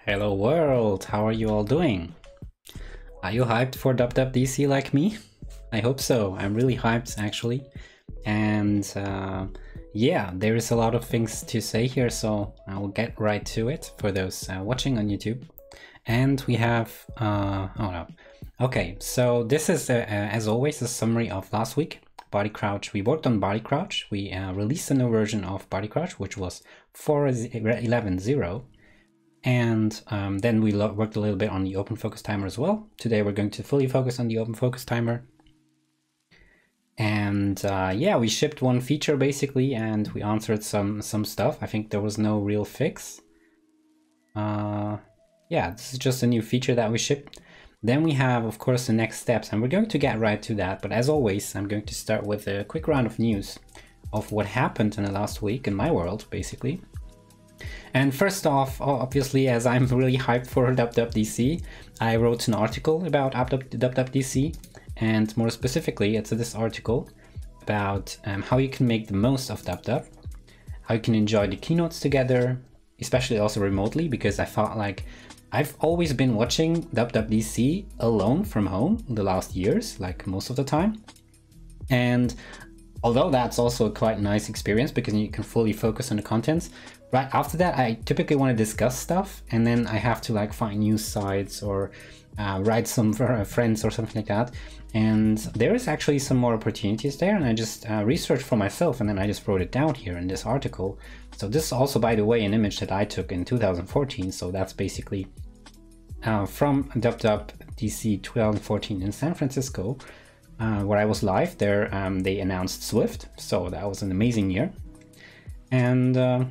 Hello world, how are you all doing? Are you hyped for WWDC like me? I hope so. I'm really hyped actually. And yeah, there is a lot of things to say here, so I will get right to it for those watching on YouTube. And we have, oh no. Okay, so this is, as always, a summary of last week. Body Crouch. We worked on Body Crouch. We released a new version of Body Crouch, which was 4.11.0. And then we worked a little bit on the open focus timer as well. Today we're going to fully focus on the open focus timer. And yeah, we shipped one feature basically, and we answered some stuff. I think there was no real fix. Yeah, this is just a new feature that we shipped. Then we have, of course, the next steps, and we're going to get right to that. But as always, I'm going to start with a quick round of news of what happened in the last week in my world, basically. And first off, obviously, as I'm really hyped for WWDC, I wrote an article about WWDC, and more specifically, it's this article about how you can make the most of WW, how you can enjoy the keynotes together, especially also remotely, because I felt like I've always been watching WWDC alone from home the last years, like most of the time. And although that's also a quite nice experience because you can fully focus on the contents, right after that I typically want to discuss stuff, and then I have to like find news sites or write some for friends or something like that. And there is actually some more opportunities there, and I just researched for myself, and then I just wrote it down here in this article. So this is also, by the way, an image that I took in 2014. So that's basically from WWDC 2014 in San Francisco, where I was live there. They announced Swift, so that was an amazing year. And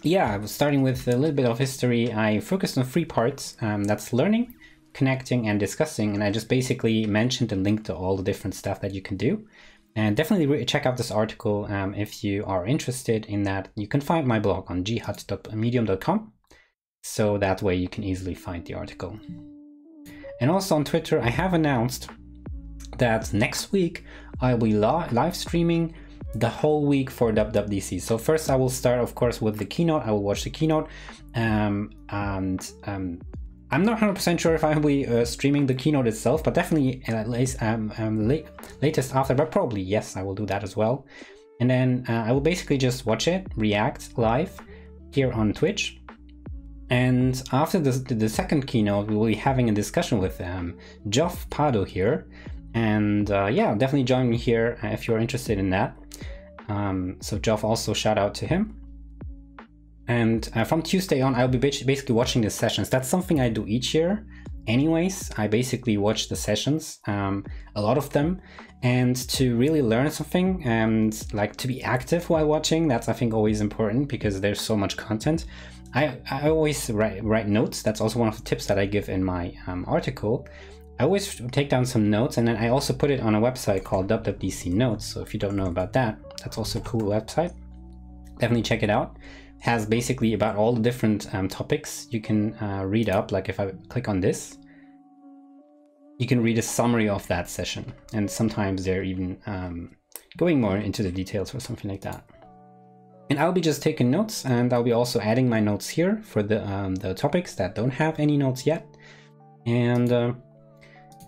yeah, I was starting with a little bit of history. I focused on 3 parts. That's learning, connecting, and discussing. And I just basically mentioned and linked to all the different stuff that you can do. And definitely check out this article if you are interested in that. You can find my blog on jihad.medium.com. So that way you can easily find the article. And also on Twitter, I have announced that next week I'll be live streaming the whole week for WWDC. So first I will start, of course, with the keynote. I will watch the keynote, and I'm not 100% sure if I will be streaming the keynote itself, but definitely at least latest after, but probably yes, I will do that as well. And then I will basically just watch it, react live here on Twitch. And after the second keynote, we will be having a discussion with Geoff Pado here. And yeah, definitely join me here if you're interested in that. So Geoff, also shout out to him. And from Tuesday on, I'll be basically watching the sessions. That's something I do each year anyways. I basically watch the sessions, a lot of them, and to really learn something and like to be active while watching. That's, I think, always important because there's so much content. I always write notes. That's also one of the tips that I give in my article. I always take down some notes, and then I also put it on a website called WWDC Notes. So if you don't know about that, that's also a cool website. Definitely check it out. It has basically about all the different topics you can read up. Like if I click on this, you can read a summary of that session. And sometimes they're even going more into the details or something like that. And I'll be just taking notes, and I'll be also adding my notes here for the topics that don't have any notes yet.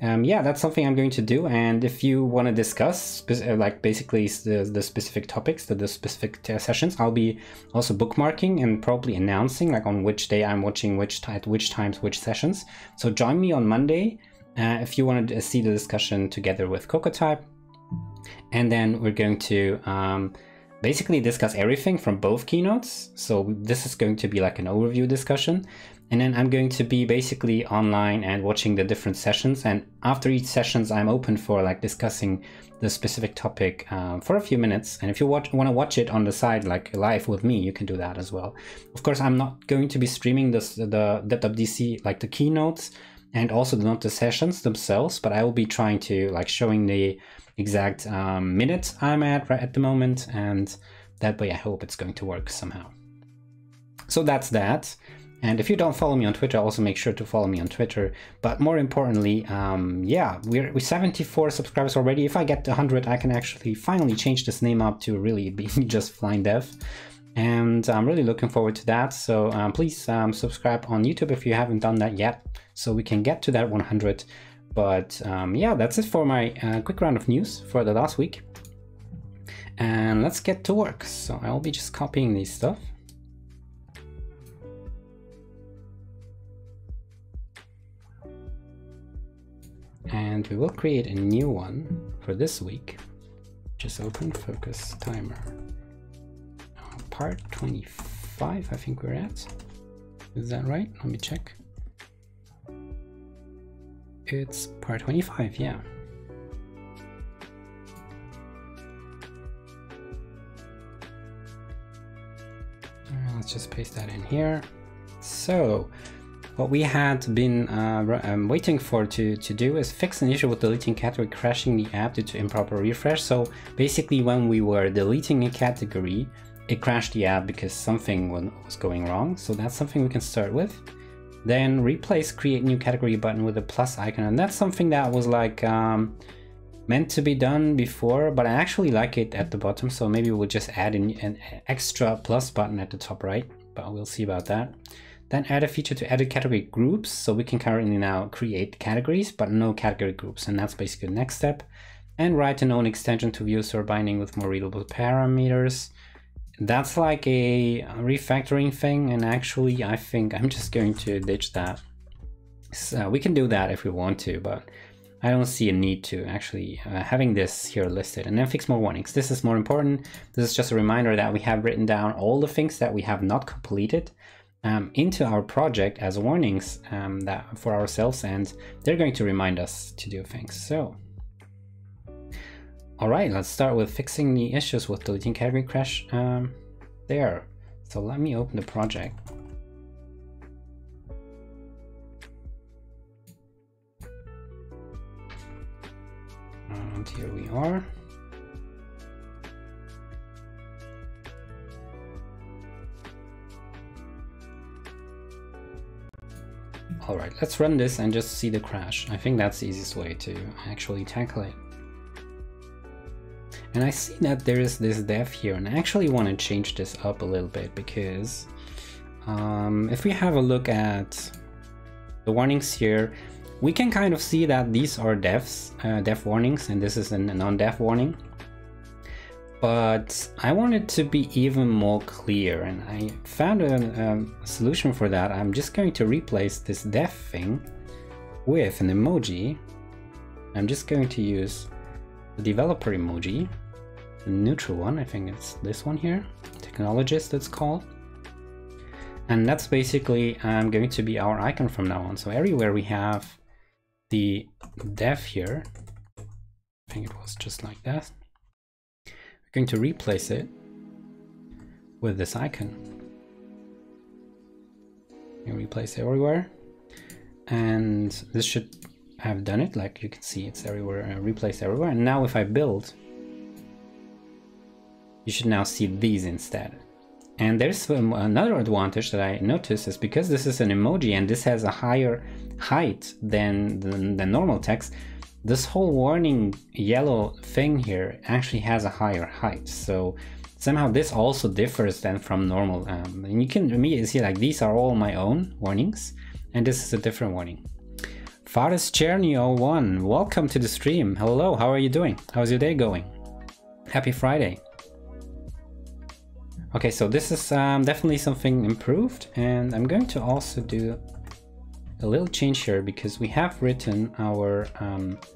And yeah, that's something I'm going to do. And if you want to discuss like basically the specific topics, the specific sessions, I'll be also bookmarking and probably announcing like on which day I'm watching at which times which sessions. So join me on Monday if you want to see the discussion together with Cocotype. And then we're going to basically discuss everything from both keynotes. So this is going to be like an overview discussion. And then I'm going to be basically online and watching the different sessions. And after each sessions, I'm open for like discussing the specific topic for a few minutes. And if you want to watch it on the side, like live with me, you can do that as well. Of course, I'm not going to be streaming the WWDC, like the keynotes and also not the sessions themselves, but I will be trying to like showing the exact minute I'm at right at the moment. And that way I hope it's going to work somehow. So that's that. And if you don't follow me on Twitter, also make sure to follow me on Twitter. But more importantly, yeah, we're 74 subscribers already. If I get to 100, I can actually finally change this name up to really be just Flying Dev. And I'm really looking forward to that. So please subscribe on YouTube if you haven't done that yet, so we can get to that 100. But yeah, that's it for my quick round of news for the last week. And let's get to work. So I'll be just copying this stuff. And we will create a new one for this week. Just open focus timer. Part 25, I think we're at. Is that right? Let me check. It's part 25, yeah. Let's just paste that in here. So what we had been waiting for to do is fix an issue with deleting category crashing the app due to improper refresh. So basically when we were deleting a category, it crashed the app because something was going wrong. So that's something we can start with. Then replace create new category button with a plus icon. And that's something that was like meant to be done before, but I actually like it at the bottom. So maybe we'll just add in an extra plus button at the top right, but we'll see about that. Then add a feature to edit category groups. So we can currently now create categories, but no category groups. And that's basically the next step. And write an own extension to view store binding with more readable parameters. That's like a refactoring thing. And actually, I think I'm just going to ditch that. So we can do that if we want to, but I don't see a need to actually having this here listed. And then fix more warnings. This is more important. This is just a reminder that we have written down all the things that we have not completed into our project as warnings that for ourselves, and they're going to remind us to do things. So all right, let's start with fixing the issues with deleting category crash there. So let me open the project. And here we are. All right, let's run this and just see the crash. I think that's the easiest way to actually tackle it. And I see that there is this dev here, and I actually want to change this up a little bit because if we have a look at the warnings here, we can kind of see that these are dev warnings, and this is a non-dev warning. But I want it to be even more clear, and I found a solution for that. I'm just going to replace this dev thing with an emoji. I'm just going to use the developer emoji, the neutral one. I think it's this one here, technologist it's called. And that's basically going to be our icon from now on. So everywhere we have the dev here, I think it was just like that. We're going to replace it with this icon. You replace it everywhere, and this should have done it. Like you can see, it's everywhere, replaced everywhere. And now if I build, you should now see these instead. And there's another advantage that I noticed is because this is an emoji and this has a higher height than normal text, this whole warning yellow thing here actually has a higher height. So somehow this also differs than from normal. And you can immediately see like these are all my own warnings, and this is a different warning. Faris Cherny 01, welcome to the stream. Hello, how are you doing? How's your day going? Happy Friday. Okay, so this is definitely something improved, and I'm going to also do a little change here because we have written our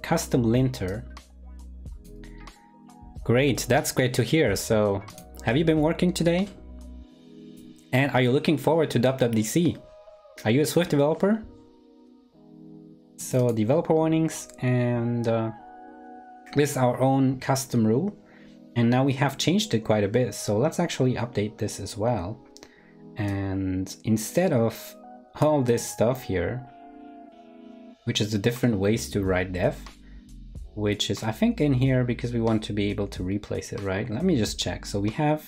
custom linter. Great, that's great to hear. So have you been working today? And are you looking forward to DubDubDC? Are you a Swift developer? So developer warnings, and this is our own custom rule. And now we have changed it quite a bit. So let's actually update this as well. And instead of all this stuff here, which is the different ways to write dev, which is I think in here because we want to be able to replace it, right? Let me just check. So we have,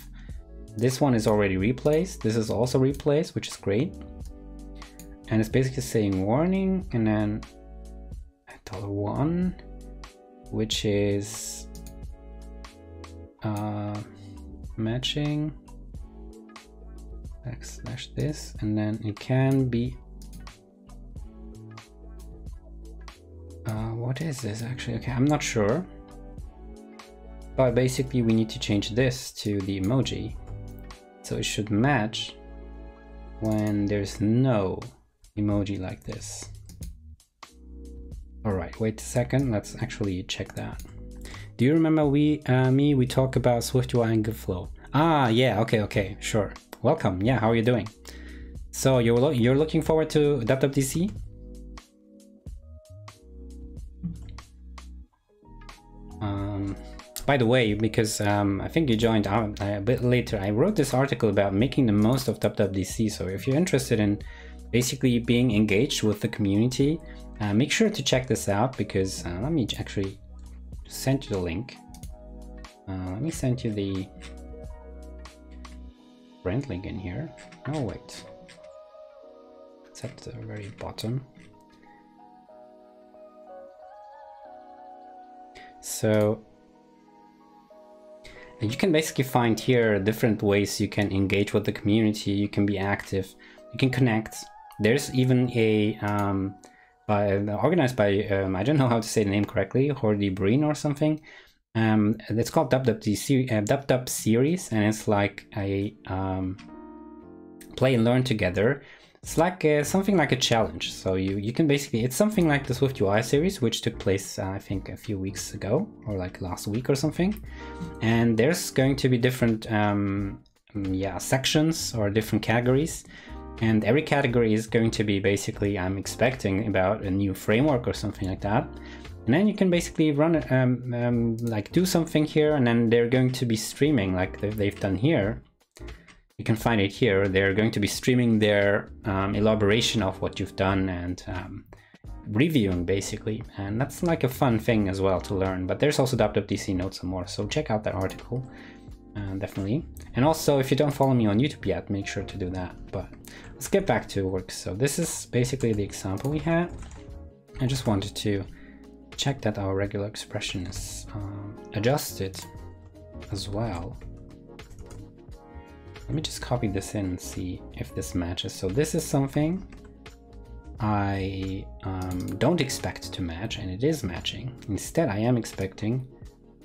this one is already replaced. This is also replaced, which is great. And it's basically saying warning and then $1, which is matching backslash this, and then it can be what is this actually? Okay, I'm not sure, but basically we need to change this to the emoji, so it should match when there's no emoji like this. All right, wait a second, let's actually check that. Do you remember we talked about SwiftUI and GoodFlow? Ah, yeah, okay, sure. Welcome. Yeah, how are you doing? So you're looking forward to WWDC? By the way, because I think you joined out a bit later, I wrote this article about making the most of WWDC. So if you're interested in basically being engaged with the community, make sure to check this out, because let me actually send you the link. Let me send you the brand link in here. Oh wait, it's at the very bottom. So you can basically find here different ways you can engage with the community. You can be active, you can connect. There's even a organized by I don't know how to say the name correctly, Hordy Breen or something. It's called DubDub series, and it's like a play and learn together. It's like something like a challenge. So you can basically, it's something like the SwiftUI series, which took place I think a few weeks ago, or like last week or something. And there's going to be different sections or different categories. And every category is going to be basically, I'm expecting, about a new framework or something like that. And then you can basically run it, like do something here, and then they're going to be streaming like they've done here. You can find it here. They're going to be streaming their elaboration of what you've done and reviewing basically. And that's like a fun thing as well to learn. But there's also WWDC notes and more, so check out that article, definitely. And also, if you don't follow me on YouTube yet, make sure to do that. But let's get back to work. So this is basically the example we had. I just wanted to check that our regular expression is adjusted as well. Let me just copy this in and see if this matches. So this is something I don't expect to match, and it is matching. Instead, I am expecting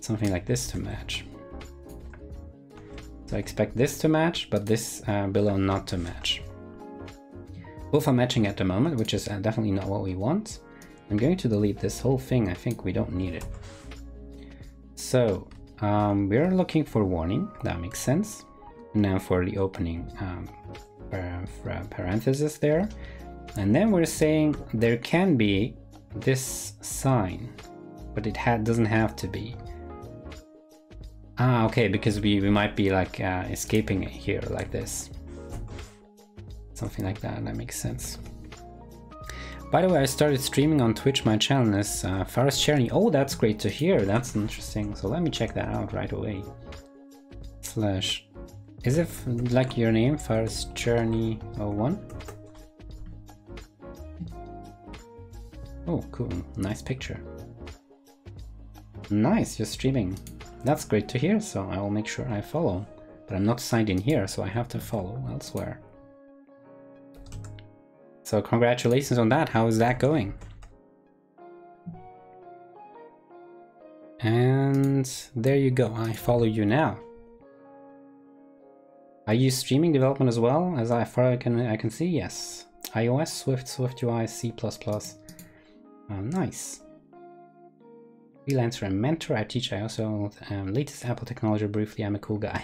something like this to match. So I expect this to match, but this below not to match. Both are matching at the moment, which is definitely not what we want. I'm going to delete this whole thing. I think we don't need it. So we're looking for warning. That makes sense. Now for the opening parenthesis there. And then we're saying there can be this sign, but it doesn't have to be. Ah, okay, because we might be like escaping it here like this. Something like that, that makes sense. By the way, I started streaming on Twitch. My channel is Faris Cherny. Oh, that's great to hear. That's interesting. So let me check that out right away. Slash, is it like your name, Faris Cherny 01? Oh, cool. Nice picture. Nice, you're streaming. That's great to hear. So I will make sure I follow. But I'm not signed in here, so I have to follow elsewhere. So congratulations on that. How is that going? And there you go. I follow you now. Are you streaming development as well? As far as I can see, yes. iOS, Swift, SwiftUI, C++. Nice. Freelancer and mentor. I teach. I also latest Apple technology briefly. I'm a cool guy.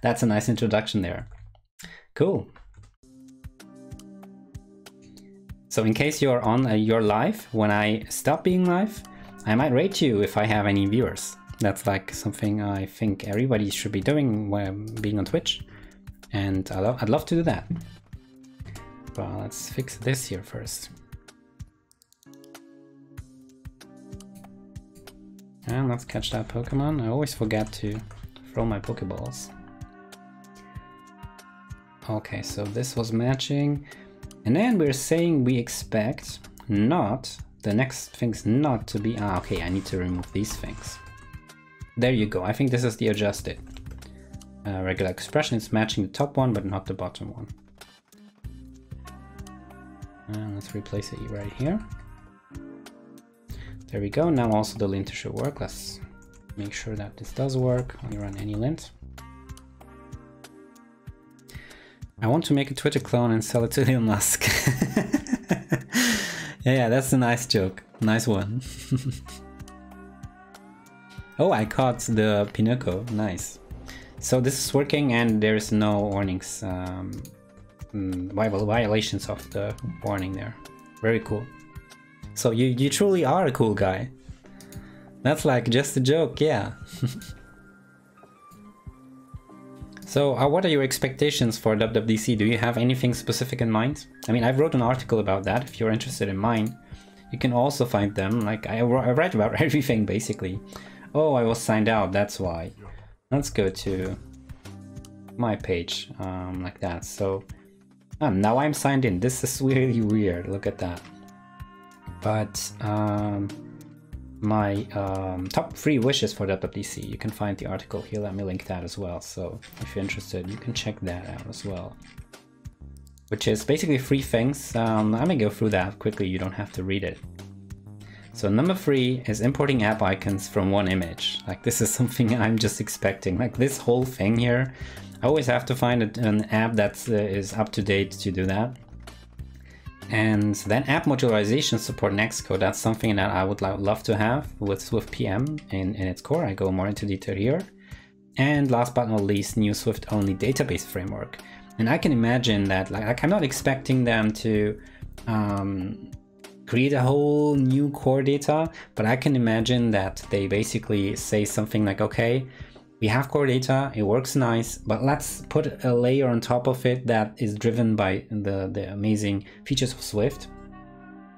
That's a nice introduction there. Cool. So in case you're on your live, when I stop being live, I might rate you if I have any viewers. That's like something I think everybody should be doing when being on Twitch. And I'd love to do that. Well, let's fix this here first. And let's catch that Pokemon. I always forget to throw my Pokeballs. Okay, so this was matching. And then we're saying we expect not, the next things not to be, okay, I need to remove these things. There you go, I think this is the adjusted. regular expression. It's matching the top one, but not the bottom one. And let's replace it right here. There we go. Now also the linter should work. Let's make sure that this does work when you run any lint. I want to make a Twitter clone and sell it to Elon Musk. Yeah, that's a nice joke. Nice one. Oh, I caught the Pinocchio. Nice. So this is working and there is no warnings, violations of the warning there. Very cool. So you truly are a cool guy. That's like just a joke, yeah. So what are your expectations for WWDC? Do you have anything specific in mind? I mean, I wrote an article about that. If you're interested in mine, you can also find them. Like I write about everything basically. Oh, I was signed out, that's why. Let's go to my page, like that. So now I'm signed in. This is really weird, look at that. But my top 3 wishes for WWDC, you can find the article here. Let me link that as well. So if you're interested, you can check that out as well. Which is basically 3 things. I'm gonna go through that quickly, you don't have to read it. So number 3 is importing app icons from one image. Like this is something I'm just expecting. Like this whole thing here, I always have to find an app that is up to date to do that. And then app modularization support Nextcode. That's something that I would love to have with Swift PM in its core. I go more into detail here. And last but not least, new Swift only database framework. And I can imagine that, like I'm not expecting them to create a whole new core data, but I can imagine that they basically say something like, okay, we have core data, it works nice, but let's put a layer on top of it that is driven by the amazing features of Swift.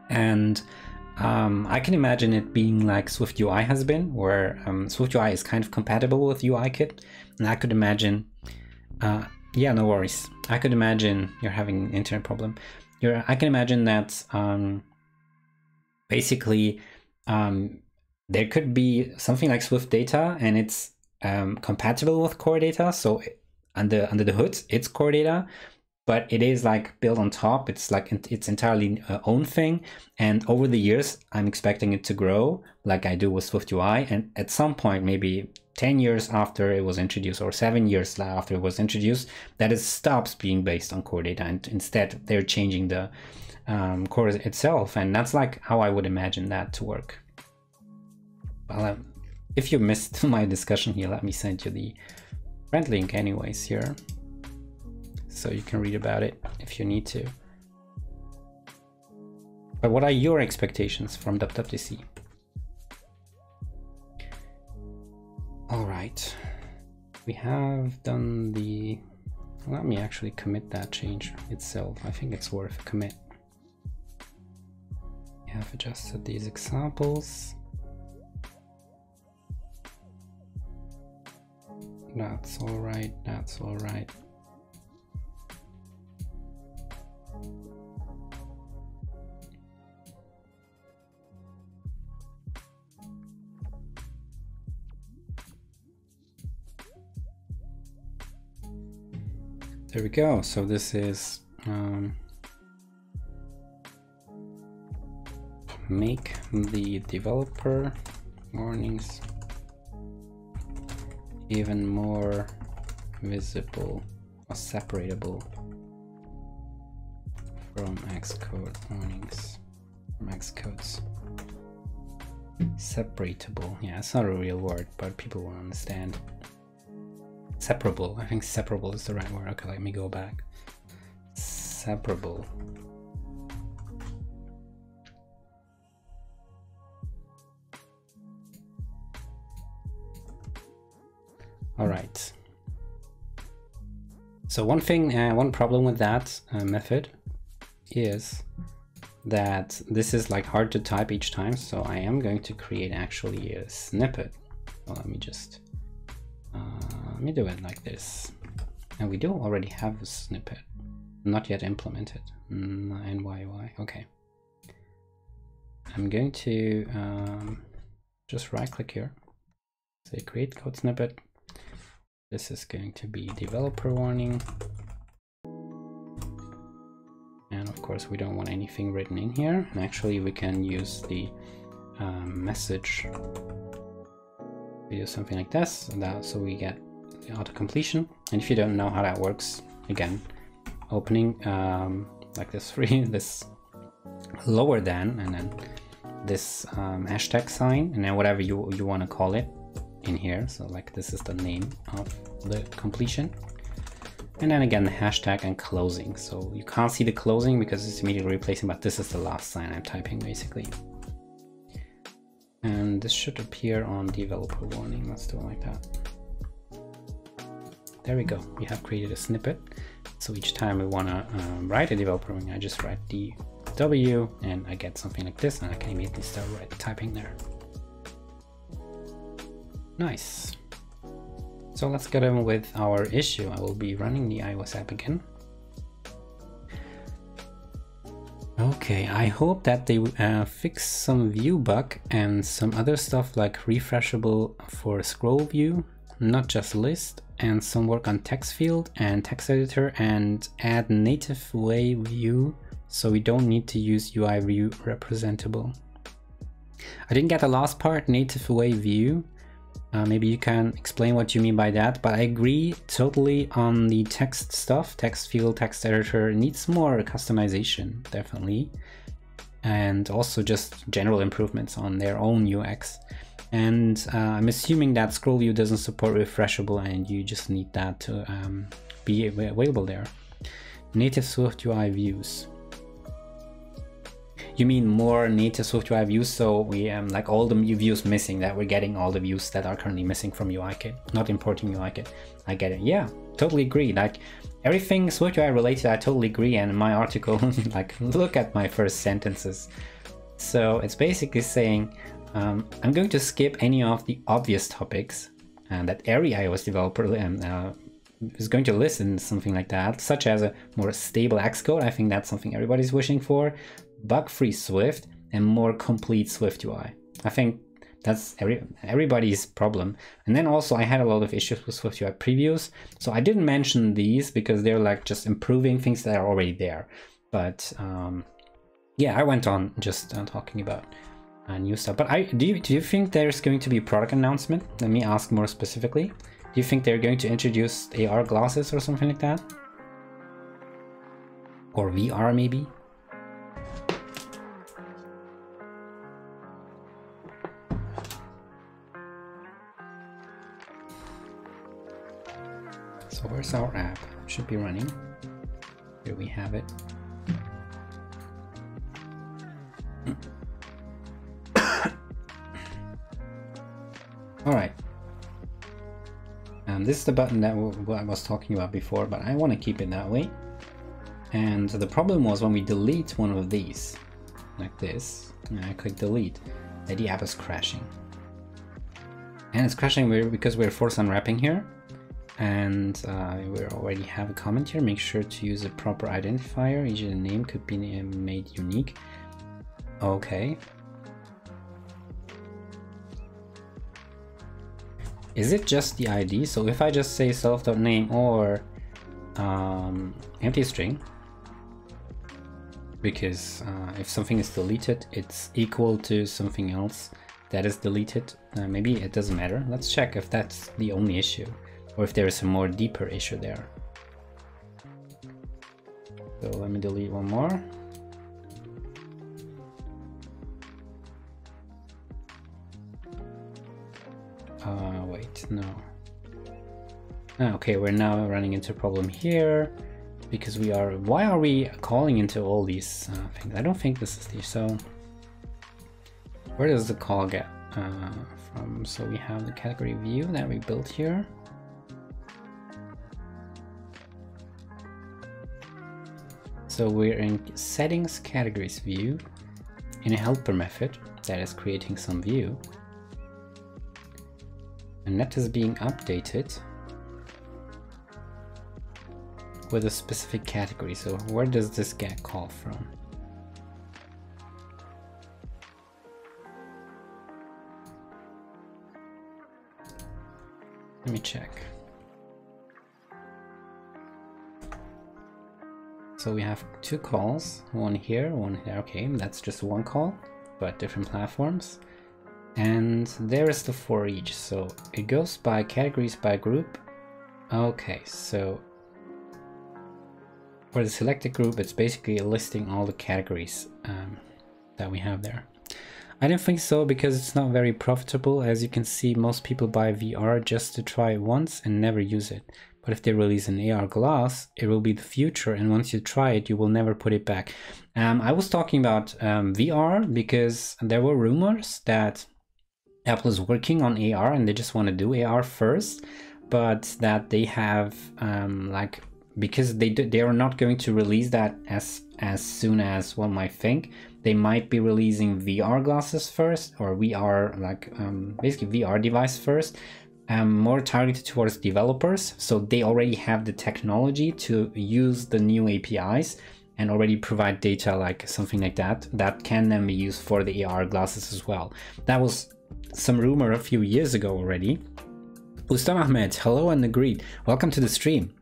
And I can imagine it being like Swift UI has been, where Swift UI is kind of compatible with UIKit. And I could imagine, yeah, no worries. I could imagine you're having an internet problem. I can imagine that basically there could be something like Swift data and it's compatible with core data. So under the hood, it's core data, but it is like built on top. It's like it's entirely own thing. And over the years, I'm expecting it to grow like I do with Swift UI. And at some point, maybe 10 years after it was introduced or 7 years after it was introduced, that it stops being based on core data. And instead they're changing the core itself. And that's like how I would imagine that to work. Well, if you missed my discussion here, let me send you the friend link anyways here, so you can read about it if you need to. But what are your expectations from WWDC? All right, we have done the, let me actually commit that change itself. I think it's worth a commit. We have adjusted these examples. That's all right, that's all right. There we go. So this is make the developer warnings even more visible or separatable from Xcode warnings, from Xcode's. Separatable, yeah, it's not a real word, but people will understand. Separable, I think separable is the right word. Okay, let me go back. Separable. All right. So one thing, one problem with that method is that this is like hard to type each time. So I am going to create actually a snippet. So let me just, let me do it like this. And we do already have a snippet, not yet implemented. NYY, okay. I'm going to just right click here, say create code snippet. This is going to be developer warning. And of course, we don't want anything written in here. And actually, we can use the message. We do something like this, so we get the auto completion. And if you don't know how that works, again, opening like this this lower than, and then this hashtag sign, and then whatever you want to call it in here. So like this is the name of the completion. And then again, the hashtag and closing. So you can't see the closing because it's immediately replacing, but this is the last sign I'm typing basically. And this should appear on developer warning. Let's do it like that. There we go. We have created a snippet. So each time we want to write a developer warning, I just write DW and I get something like this, and I can immediately start typing there. Nice. So let's get on with our issue. I will be running the iOS app again. Okay, I hope that they fix some view bug and some other stuff like refreshable for scroll view, not just list, and some work on text field and text editor, and add native way view so we don't need to use UI view representable. I didn't get the last part, native way view. Maybe you can explain what you mean by that, but I agree totally on the text stuff. Text field, text editor needs more customization, definitely. And also just general improvements on their own UX. And I'm assuming that scroll view doesn't support refreshable, and you just need that to be available there. Native Swift UI views. You mean more native Swift UI views, so we like all the views missing, that we're getting all the views that are currently missing from UIKit, not importing UIKit. I get it. Yeah, totally agree. Like everything Swift UI related, I totally agree. And in my article, like look at my first sentences. So it's basically saying I'm going to skip any of the obvious topics and that every iOS developer is going to listen, something like that, such as a more stable Xcode. I think that's something everybody's wishing for. Bug-free Swift and more complete Swift UI. I think that's everybody's problem. And then also I had a lot of issues with Swift UI previews, so I didn't mention these because they're like just improving things that are already there. But yeah, I went on just talking about new stuff. But do you think there's going to be a product announcement? Let me ask more specifically. Do you think they're going to introduce AR glasses or something like that? Or VR maybe? So where's our app? Should be running. Here we have it. All right. And this is the button that I was talking about before, but I want to keep it that way. And the problem was when we delete one of these, like this, and I click delete, that the app is crashing. And it's crashing because we're force unwrapping here. And we already have a comment here. Make sure to use a proper identifier. Usually the name could be made unique. Okay. Is it just the ID? So if I just say self.name or empty string, because if something is deleted, it's equal to something else that is deleted. Maybe it doesn't matter. Let's check if that's the only issue, or if there is a more deeper issue there. So let me delete one more. Wait, no. Okay, we're now running into a problem here because why are we calling into all these things? I don't think this is the, so where does the call get from? So we have the category view that we built here. So we're in settings categories view in a helper method that is creating some view. And that is being updated with a specific category. So where does this get called from? Let me check. So we have 2 calls, one here, one here. Okay, that's just one call, but different platforms. And there is the for each. So it goes by categories by group. Okay, so for the selected group, it's basically listing all the categories that we have there. I don't think so, because it's not very profitable. As you can see, most people buy VR just to try it once and never use it. But if they release an AR glass, it will be the future, and once you try it, you will never put it back. I was talking about VR because there were rumors that Apple is working on AR and they just want to do AR first, but that they have like, because they are not going to release that as soon as one might think. They might be releasing VR glasses first, or VR, like basically VR device first, more targeted towards developers. So they already have the technology to use the new APIs and already provide data, like something like that, that can then be used for the AR glasses as well. That was some rumor a few years ago already. Ustam Ahmed, hello and agreed. Welcome to the stream.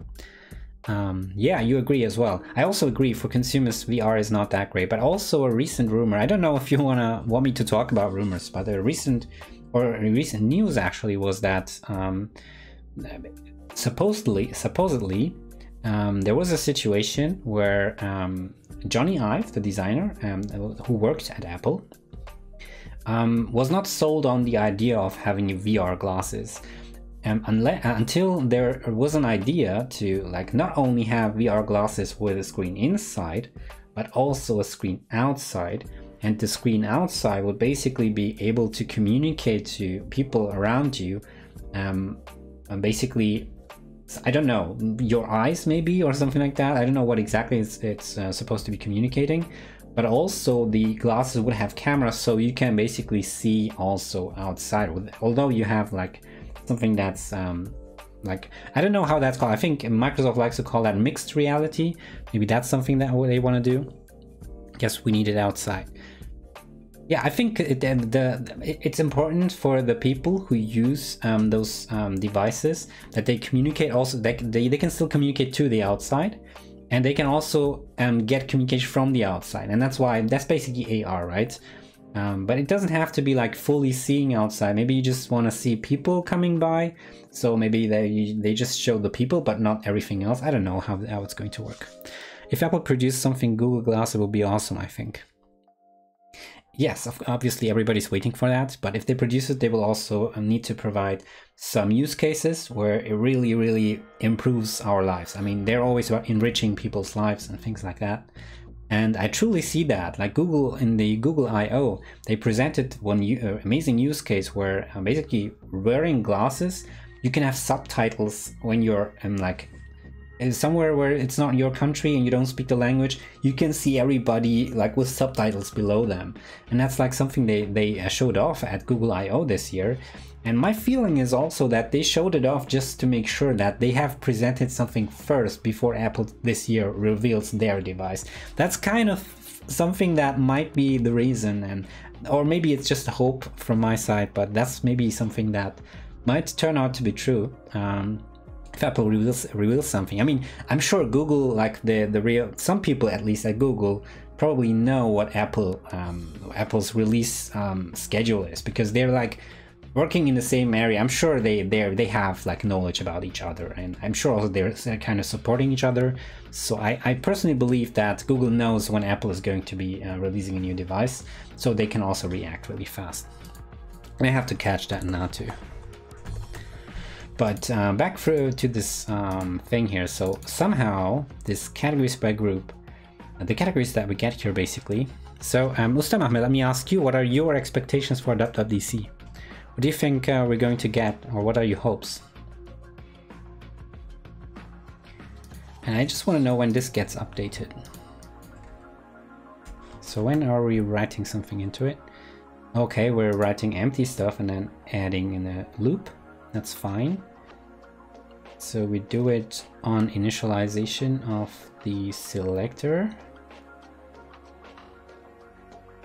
Yeah, you agree as well. I also agree, for consumers, VR is not that great, but also a recent rumor. I don't know if you want me to talk about rumors, but a recent news actually was that supposedly there was a situation where Johnny Ive, the designer who worked at Apple, was not sold on the idea of having VR glasses. Until there was an idea to like not only have VR glasses with a screen inside, but also a screen outside. And the screen outside would basically be able to communicate to people around you. And basically, I don't know, your eyes maybe, or something like that. I don't know what exactly it's supposed to be communicating. But also the glasses would have cameras, so you can basically see also outside. Although you have like something that's like, I don't know how that's called. I think Microsoft likes to call that mixed reality. Maybe that's something that they want to do. Guess we need it outside. Yeah, I think it's important for the people who use those devices that they communicate also, they can still communicate to the outside, and they can also get communication from the outside. And that's basically AR, right? But it doesn't have to be like fully seeing outside. Maybe you just want to see people coming by, so maybe they just show the people but not everything else. I don't know how it's going to work. If Apple produced something Google Glass, it would be awesome, I think. Yes, obviously everybody's waiting for that, but if they produce it, they will also need to provide some use cases where it really improves our lives. I mean, they're always about enriching people's lives and things like that. And I truly see that. Like Google, in the Google I/O, they presented one amazing use case where basically wearing glasses, you can have subtitles when you're like somewhere where it's not your country and you don't speak the language. You can see everybody like with subtitles below them, and that's like something they showed off at Google I/O this year. And my feeling is also that they showed it off just to make sure that they have presented something first before Apple this year reveals their device. That's kind of something that might be the reason, or maybe it's just a hope from my side, but that's maybe something that might turn out to be true. If Apple reveals something. I mean, I'm sure Google, like some people at least at Google, probably know what Apple's release schedule is, because they're like working in the same area. I'm sure they have like knowledge about each other, and I'm sure also they're kind of supporting each other. So I personally believe that Google knows when Apple is going to be releasing a new device, so they can also react really fast. And I have to catch that now too. But back through to this thing here. So somehow this categories by group, the categories that we get here basically. So Ustam Ahmed, let me ask you, what are your expectations for WWDC? What do you think we're going to get, or what are your hopes? And I just want to know when this gets updated. So when are we writing something into it? Okay, we're writing empty stuff and then adding in a loop. That's fine. So we do it on initialization of the selector.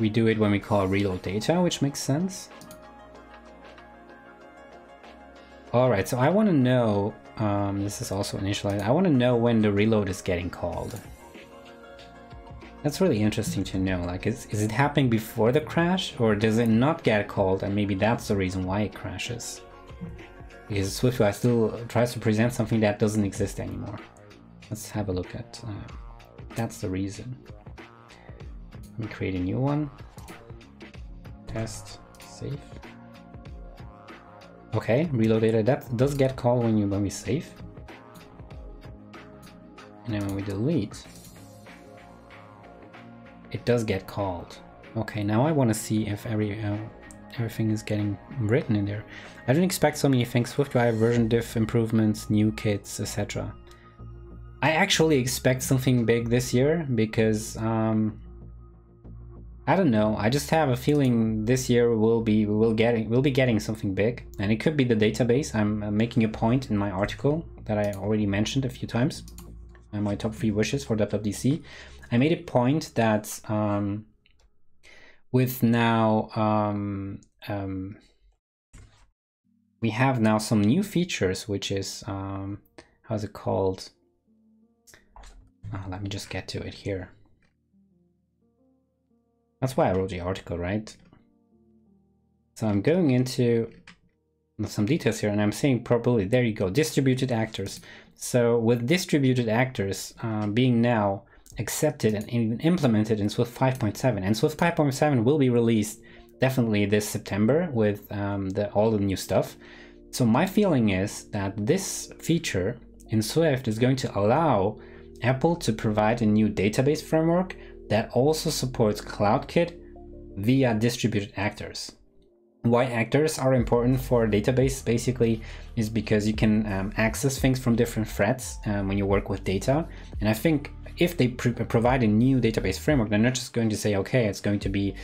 We do it when we call reload data, which makes sense. Alright, so I want to know, this is also initialized, I want to know when the reload is getting called. That's really interesting to know. Like, is it happening before the crash, or does it not get called, and maybe that's the reason why it crashes? Because SwiftUI still tries to present something that doesn't exist anymore. Let's have a look at. That's the reason. Let me create a new one. Test, save. Okay, reload data. That does get called when we save, and then when we delete, it does get called. Okay, now I want to see if everything is getting written in there. I didn't expect so many things. SwiftUI version diff improvements, new kits, etc. I actually expect something big this year because I don't know. I just have a feeling this year we'll be getting something big, and it could be the database. I'm making a point in my article that I already mentioned a few times. My top 3 wishes for DAppDC. I made a point that with now we have now some new features, which is how's it called? Let me just get to it here. That's why I wrote the article, right? So I'm going into some details here, and I'm saying probably, there you go, distributed actors. So with distributed actors being now accepted and even implemented in Swift 5.7, and Swift 5.7 will be released definitely this September with all the new stuff. So my feeling is that this feature in Swift is going to allow Apple to provide a new database framework that also supports CloudKit via distributed actors. Why actors are important for a database basically is because you can access things from different threads when you work with data. And I think if they provide a new database framework, they're not just going to say, okay, it's going to be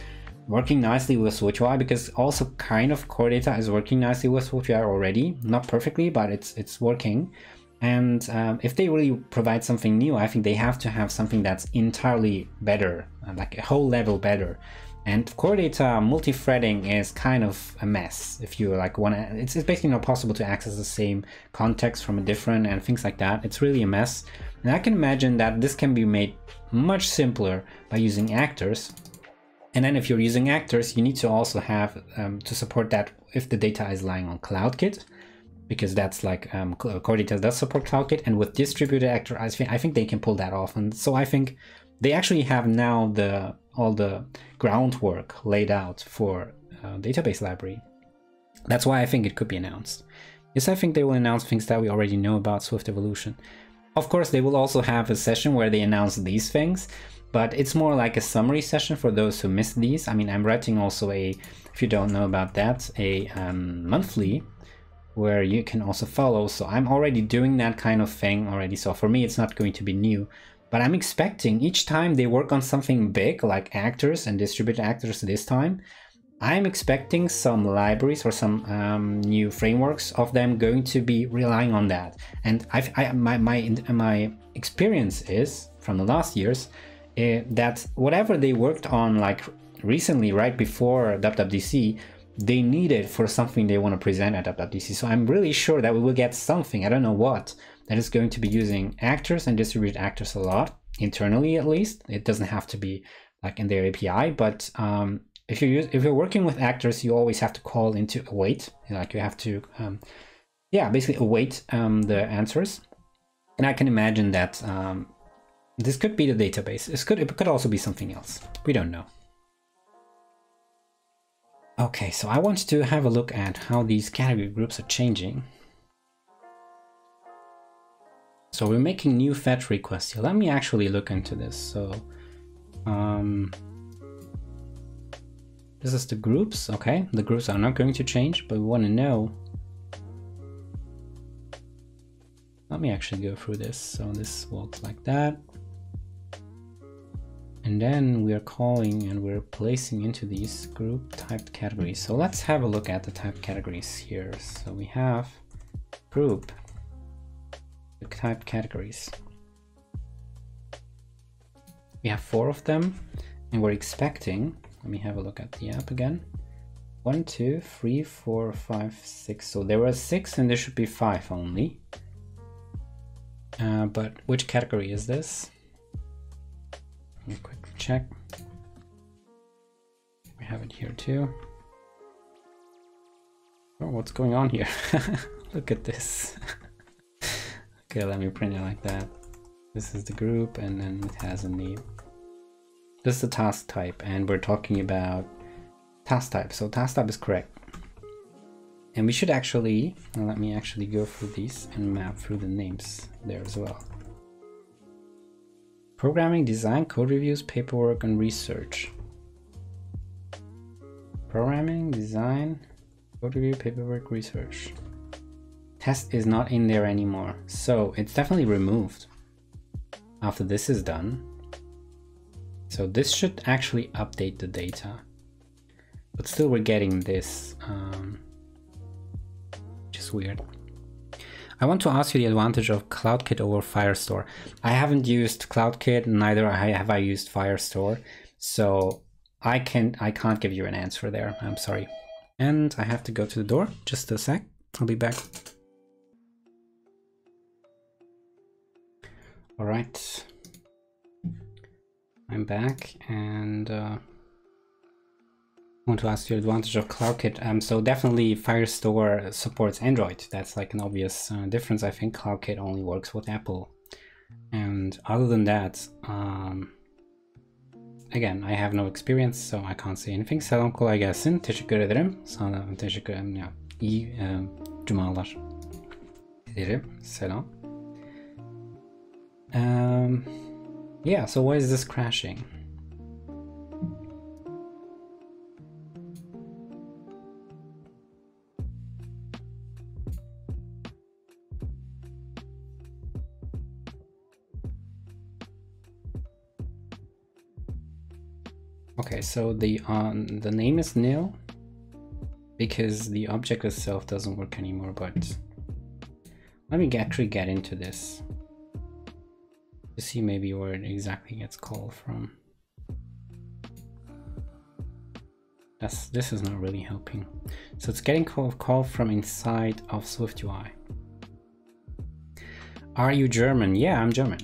working nicely with SwiftUI, because also kind of core data is working nicely with SwiftUI already. Not perfectly, but it's working. And if they really provide something new, I think they have to have something that's entirely better, like a whole level better. And core data multi-threading is kind of a mess. If you like want to, it's basically not possible to access the same context from a different and things like that. It's really a mess. And I can imagine that this can be made much simpler by using actors. And then if you're using actors, you need to also have to support that if the data is lying on CloudKit, because that's like core data does support CloudKit. And with distributed actor, I think they can pull that off. And so I think they actually have now all the groundwork laid out for database library. That's why I think it could be announced. Yes, I think they will announce things that we already know about Swift Evolution. Of course, they will also have a session where they announce these things, but it's more like a summary session for those who missed these. I mean, I'm writing also if you don't know about that, a monthly where you can also follow. So I'm already doing that kind of thing already. So for me, it's not going to be new. But I'm expecting each time they work on something big, like actors and distributed actors this time, I'm expecting some libraries or some new frameworks of them going to be relying on that. And my experience is from the last years that whatever they worked on like recently, right before DAppDC, they need it for something they want to present at DAppDC. So I'm really sure that we will get something, I don't know what, that is going to be using actors and distributed actors a lot, internally at least. It doesn't have to be like in their API, but if you're working with actors, you always have to call into await, like you have to basically await the answers. And I can imagine that this could be the database. It could also be something else. We don't know. Okay, so I want to have a look at how these category groups are changing. So we're making new fetch requests here. Let me actually look into this. So this is the groups. Okay, the groups are not going to change, but we want to know. Let me actually go through this. So this works like that. And then we are calling and we're placing into these group typed categories. So let's have a look at the typed categories here. So we have group typed categories. We have 4 of them, and we're expecting, let me have a look at the app again. 1, 2, 3, 4, 5, 6. So there were 6 and there should be 5 only. But which category is this? Let me quickly check. We have it here too. Oh, what's going on here? Look at this. Okay, let me print it like that. This is the group, and then it has a name. This is the task type, and we're talking about task type. So task type is correct. And we should actually, let me actually go through these and map through the names there as well. Programming, design, code reviews, paperwork, and research. Programming, design, code review, paperwork, research. Test is not in there anymore, so it's definitely removed after this is done. So this should actually update the data, but still we're getting this, which is weird. I want to ask you the advantage of CloudKit over Firestore. I haven't used CloudKit, neither have I used Firestore, so I can't give you an answer there. I'm sorry. And I have to go to the door. Just a sec. I'll be back. All right. I'm back, and I want to ask you the advantage of CloudKit. So definitely Firestore supports Android. That's like an obvious difference. I think CloudKit only works with Apple. And other than that, again, I have no experience, so I can't say anything. Selam, kolay gelsin. Teşekkür ederim. Sana teşekkür ederim. Ya, iyi cumalar dilerim. Selam. Yeah, so why is this crashing? Okay, so the name is nil because the object itself doesn't work anymore, but let me actually get into this to see maybe where it exactly gets called from. This is not really helping. So it's getting called from inside of SwiftUI. Are you German? Yeah, I'm German.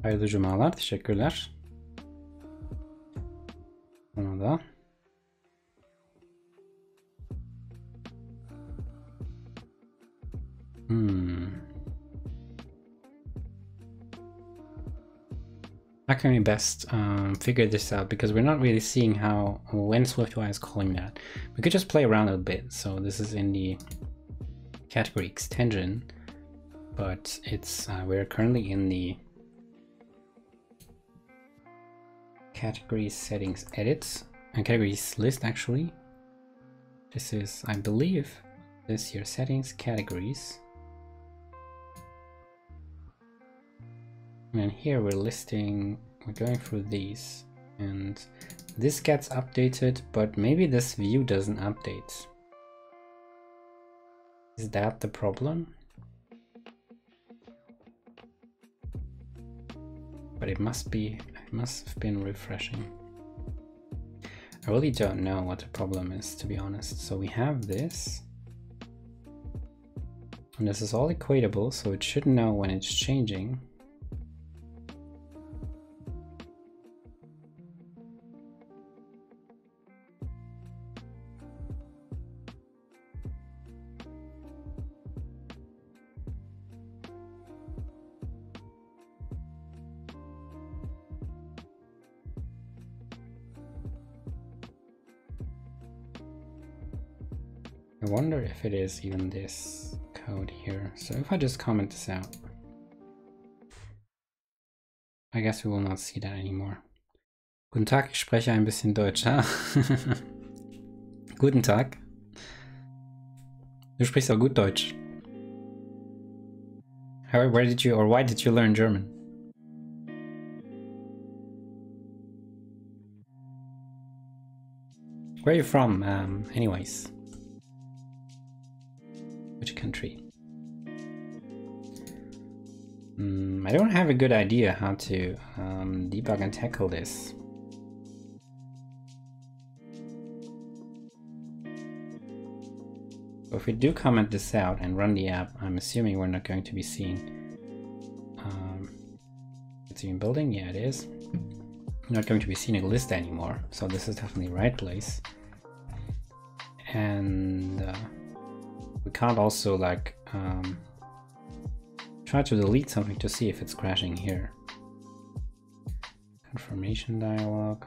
Hayırlı cumalar, teşekkürler. Ona da. How can we best figure this out? Because we're not really seeing how, when SwiftUI is calling that. We could just play around a bit. So this is in the category extension, but it's we're currently in the category settings edit and categories list. Actually, this is, I believe, this here, settings, categories. And here we're listing, we're going through these, and this gets updated, but maybe this view doesn't update. Is that the problem? But it must have been refreshing. I really don't know what the problem is, to be honest. So we have this, and this is all equatable, so it should know when it's changing. I wonder if it is even this code here. So if I just comment this out, I guess we will not see that anymore. Guten Tag, ich spreche ein bisschen Deutsch, ha? Guten Tag. Du sprichst auch gut Deutsch. Where did you, or why did you learn German? Where are you from, anyways? Which country? I don't have a good idea how to debug and tackle this. So if we do comment this out and run the app, I'm assuming we're not going to be seeing It's even building, yeah it is. Not going to be seen in a list anymore, so this is definitely the right place. And we can't also like try to delete something to see if it's crashing here. Confirmation dialog.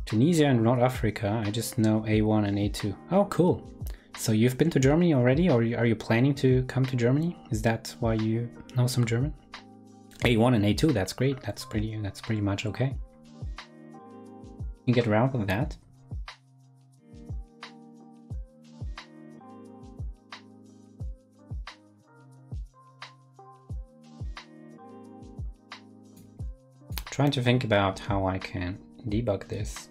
Tunisia and North Africa, I just know A1 and A2. Oh, cool. So you've been to Germany already, or are you planning to come to Germany? Is that why you know some German? A1 and A2, that's great. That's pretty much okay. You get around with that. Trying to think about how I can debug this.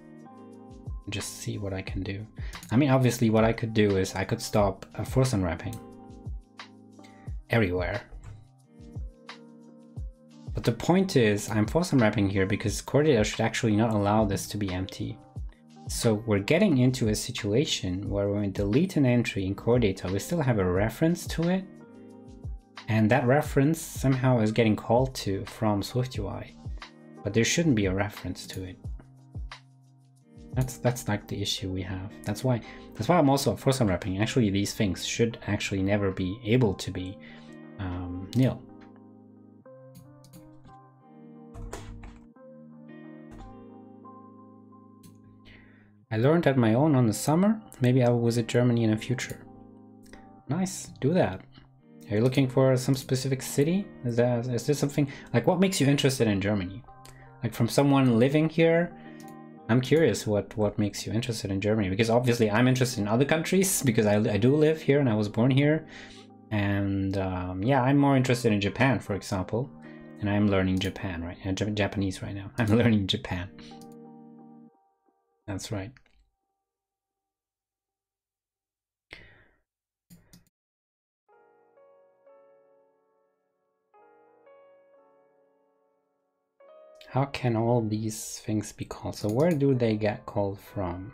Just see what I can do. I mean, obviously what I could do is I could stop force unwrapping everywhere. But the point is I'm force unwrapping here because core data should actually not allow this to be empty. So we're getting into a situation where when we delete an entry in core data, we still have a reference to it. And that reference somehow is getting called to from SwiftUI. But there shouldn't be a reference to it. That's like the issue we have. That's why I'm also force unwrapping. Actually, these things should actually never be able to be nil. I learned at my own on the summer. Maybe I will visit Germany in the future. Nice, do that. Are you looking for some specific city? Is there something like what makes you interested in Germany? Like from someone living here? I'm curious what makes you interested in Germany, because obviously I'm interested in other countries because I do live here and I was born here. And yeah, I'm more interested in Japan, for example. And I'm learning Japan, right? Japanese right now. I'm learning Japan. That's right. How can all these things be called? So where do they get called from?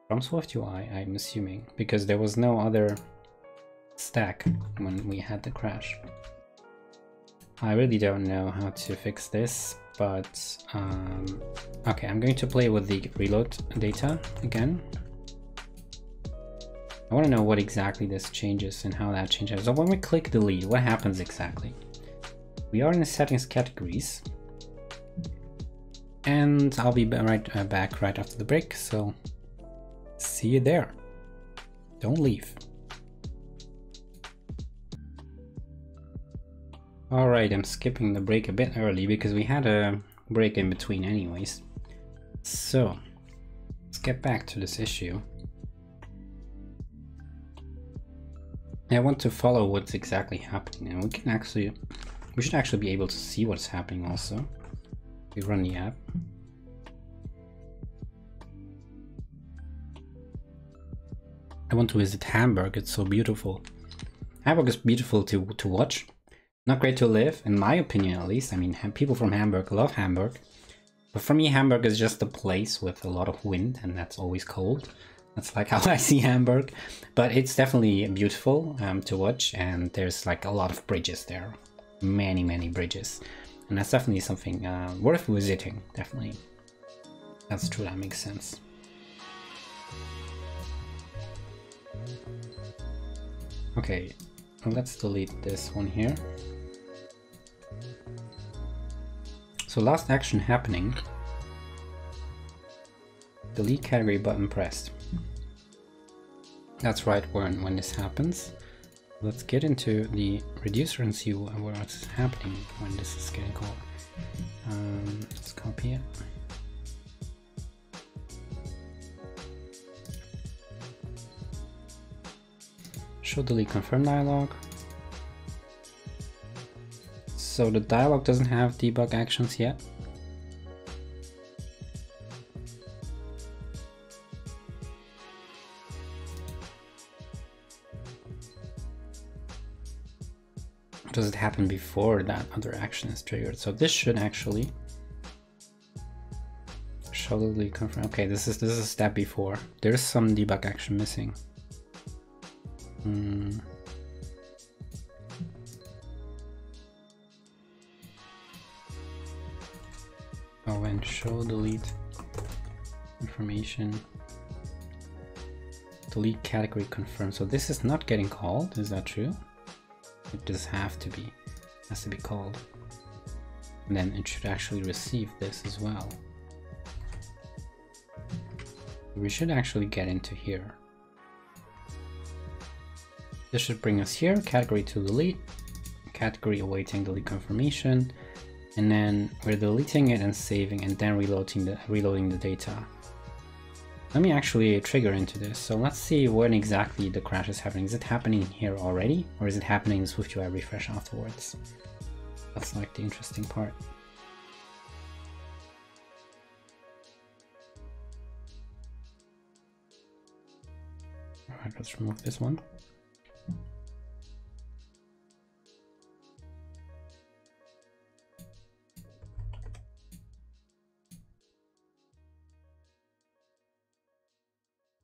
From SwiftUI, I'm assuming, because there was no other stack when we had the crash. I really don't know how to fix this, but okay, I'm going to play with the reload data again. I want to know what exactly this changes and how that changes. So when we click delete, what happens exactly? We are in the settings categories. And I'll be back right after the break, so see you there. Don't leave. Alright, I'm skipping the break a bit early because we had a break in between anyways. So, let's get back to this issue. I want to follow what's exactly happening, and we should actually be able to see what's happening also. We run the app. I want to visit Hamburg, it's so beautiful. Hamburg is beautiful to watch. Not great to live, in my opinion at least. I mean, people from Hamburg love Hamburg. But for me, Hamburg is just a place with a lot of wind, and that's always cold. That's like how I see Hamburg. But it's definitely beautiful to watch, and there's like a lot of bridges there. Many bridges. And that's definitely something worth visiting, definitely. That's true, that makes sense. Okay, let's delete this one here. So last action happening. Delete category button pressed. That's right when this happens. Let's get into the reducer and see what's happening when this is getting called. Let's copy it. Show delete confirm dialog. So the dialog doesn't have debug actions yet. Does it happen before that other action is triggered? So this should actually show the delete confirm. Okay, this is a step before. There's some debug action missing. Oh, and show delete information. Delete category confirm. So this is not getting called, is that true? It does have to be. Has to be called. And then it should actually receive this as well. We should actually get into here. This should bring us here, category to delete, category awaiting delete confirmation, and then we're deleting it and saving and then reloading the data. Let me actually trigger into this. So let's see when exactly the crash is happening. Is it happening here already, or is it happening in SwiftUI refresh afterwards? That's like the interesting part. Alright, let's remove this one.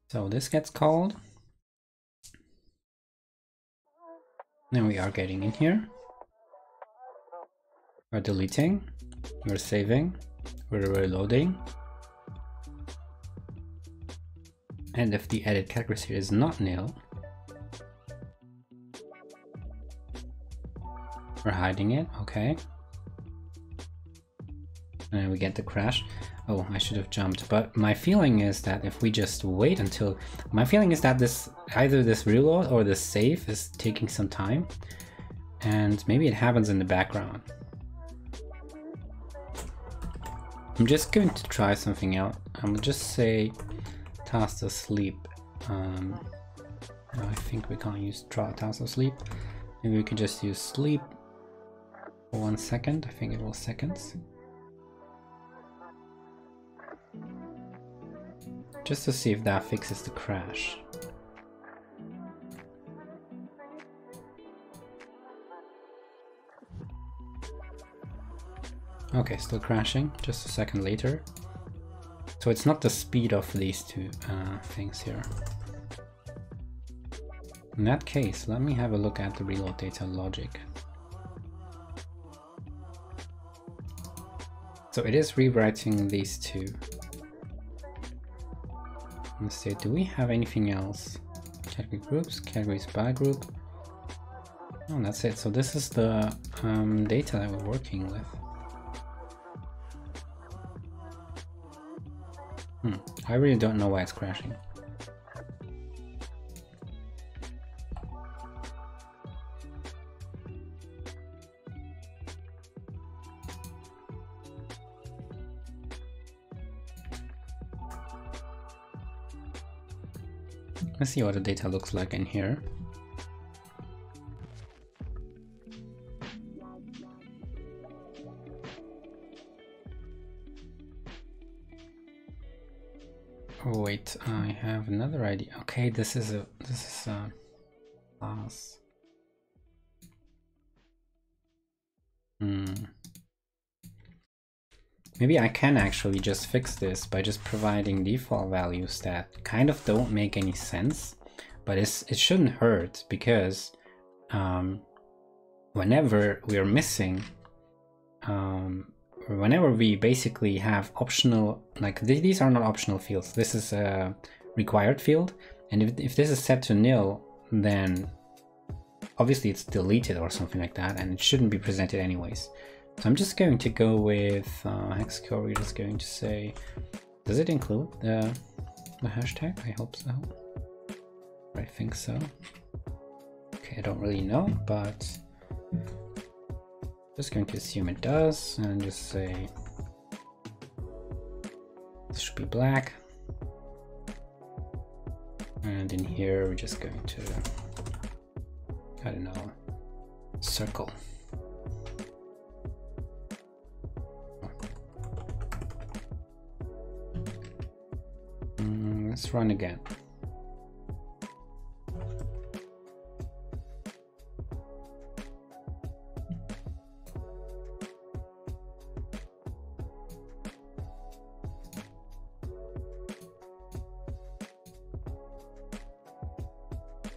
So this gets called. Then we are getting in here. We're deleting, we're saving, we're reloading. And if the edit category here is not nil, we're hiding it, okay. And then we get the crash. Oh, I should have jumped, but my feeling is that if we just wait until... My feeling is that this either this reload or this save is taking some time, and maybe it happens in the background. I'm just going to try something out. I'm just say task asleep. No, I think we can't use task asleep. Maybe we could just use sleep for 1 second. I think it was seconds. Just to see if that fixes the crash. Okay, still crashing, just a second later. So it's not the speed of these two things here. In that case, let me have a look at the reload data logic. So it is rewriting these two. Let's see, do we have anything else? Category groups, categories by group. Oh, that's it. So this is the data that we're working with. I really don't know why it's crashing. Let's see what the data looks like in here. Oh wait, I have another idea. Okay, this is a class. Maybe I can actually just fix this by just providing default values that kind of don't make any sense, but it shouldn't hurt, because whenever we are missing, whenever we basically have optional, like these are not optional fields, this is a required field, and if this is set to nil, then obviously it's deleted or something like that, and it shouldn't be presented anyways. So I'm just going to go with Hexcore. We're just going to say, does it include the hashtag? I hope so. I think so. Okay, I don't really know, but just going to assume it does, and just say this should be black. And in here, we're just going to, I don't know, circle. Let's run again.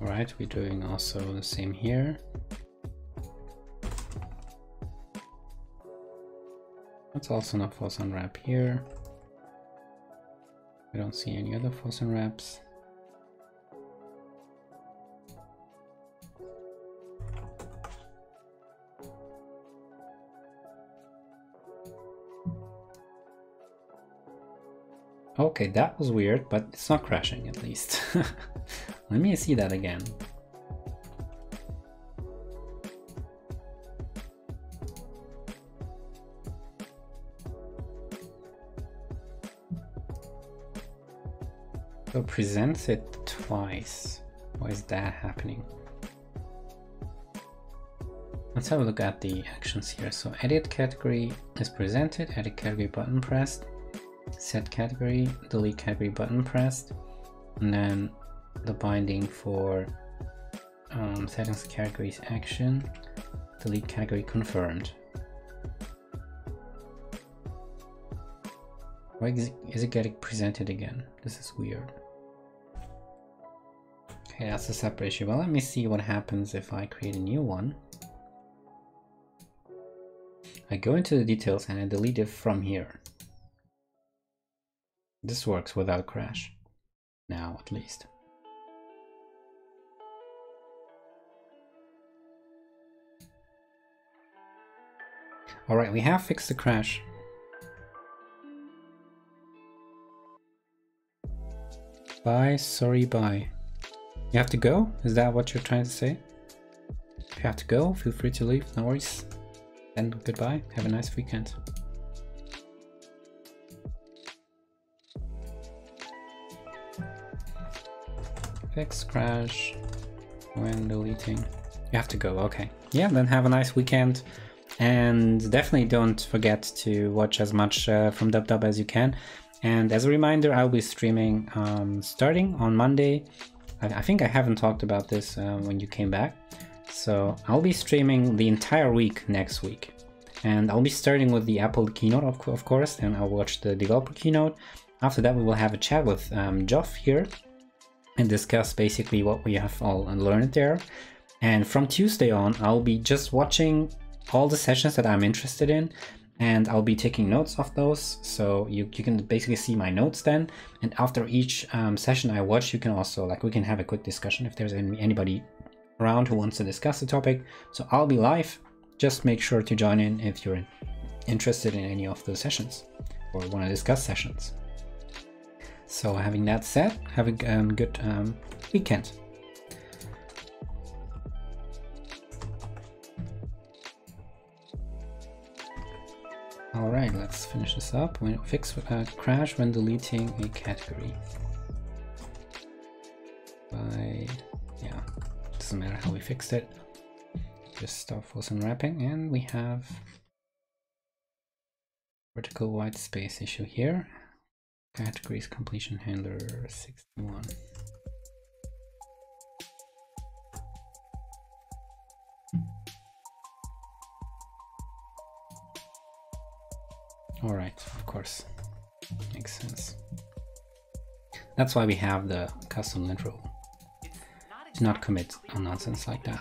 Alright, we're doing also the same here. Let's also not false unwrap here. I don't see any other false unwraps. Okay, that was weird, but it's not crashing at least. Let me see that again. So presents it twice. Why is that happening? Let's have a look at the actions here. So edit category is presented, edit category button pressed, set category, delete category button pressed, and then the binding for settings categories action, delete category confirmed. Why is it getting presented again? This is weird. Okay, that's a separate issue. Well, let me see what happens if I create a new one. I go into the details and I delete it from here. This works without crash. Now, at least. Alright, we have fixed the crash. Bye, sorry, bye. You have to go? Is that what you're trying to say? If you have to go, feel free to leave, no worries. Then goodbye, have a nice weekend. Fix crash when deleting. You have to go, okay. Yeah, then have a nice weekend. And definitely don't forget to watch as much from DubDub as you can. And as a reminder, I'll be streaming starting on Monday. I think I haven't talked about this when you came back. So I'll be streaming the entire week next week. And I'll be starting with the Apple keynote, of course, and I'll watch the developer keynote. After that, we will have a chat with Geoff here and discuss basically what we have all learned there. And from Tuesday on, I'll be just watching all the sessions that I'm interested in, and I'll be taking notes of those, so you can basically see my notes then. And after each session I watch, you can also, like, we can have a quick discussion if there's anybody around who wants to discuss the topic. So I'll be live. Just make sure to join in if you're interested in any of those sessions or want to discuss sessions. So having that said, have a good weekend. All right, let's finish this up. When fix crash when deleting a category. Yeah, doesn't matter how we fixed it. Just stop false unwrapping, and we have vertical white space issue here. Categories completion handler 61. All right, of course, makes sense. That's why we have the custom lint rule. Do not commit on nonsense like that.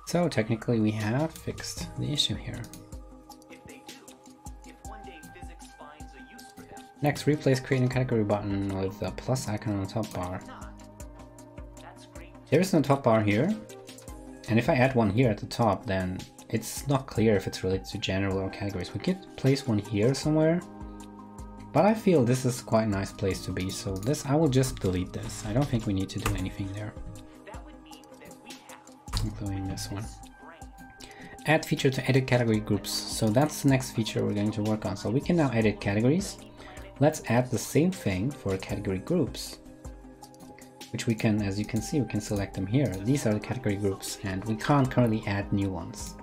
So technically we have fixed the issue here. Next, replace creating category button with the plus icon on the top bar. There is no top bar here, and if I add one here at the top, then it's not clear if it's related to general or categories. We could place one here somewhere, but I feel this is quite a nice place to be, so I will just delete this. I don't think we need to do anything there, including this one. Add feature to edit category groups. So that's the next feature we're going to work on. So we can now edit categories. Let's add the same thing for category groups, which we can, as you can see, we can select them here. These are the category groups, and we can't currently add new ones.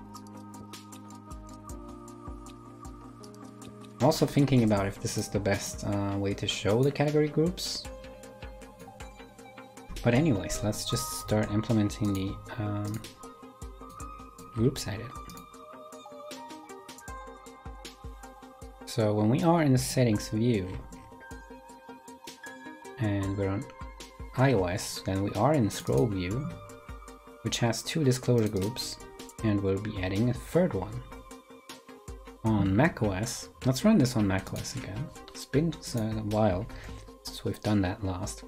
I'm also thinking about if this is the best way to show the category groups. But anyways, let's just start implementing the groups edit. So when we are in the settings view, and we're on iOS, then we are in scroll view, which has 2 disclosure groups, and we'll be adding a third one. On macOS, let's run this on macOS again. It's been a while since we've done that last.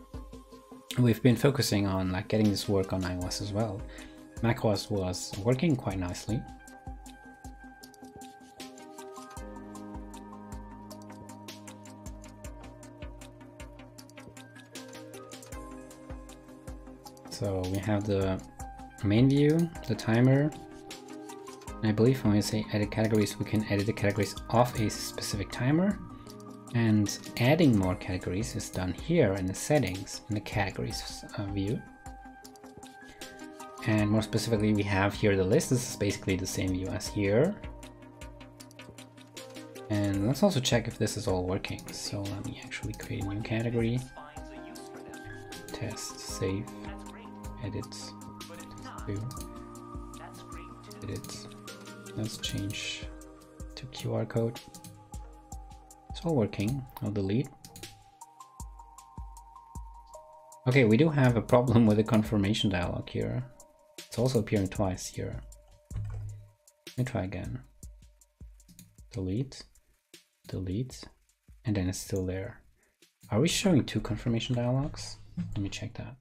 We've been focusing on like getting this work on iOS as well. macOS was working quite nicely. So we have the main view, the timer. I believe when we say edit categories, we can edit the categories of a specific timer. And adding more categories is done here in the settings, in the categories view. And more specifically, we have here the list. This is basically the same view as here. And let's also check if this is all working. So let me actually create a new category. Test, save, edit, view, edit. Let's change to QR code. It's all working. I'll delete. Okay, we do have a problem with the confirmation dialog here. It's also appearing twice here. Let me try again. Delete, delete, and then it's still there. Are we showing 2 confirmation dialogs? Let me check that.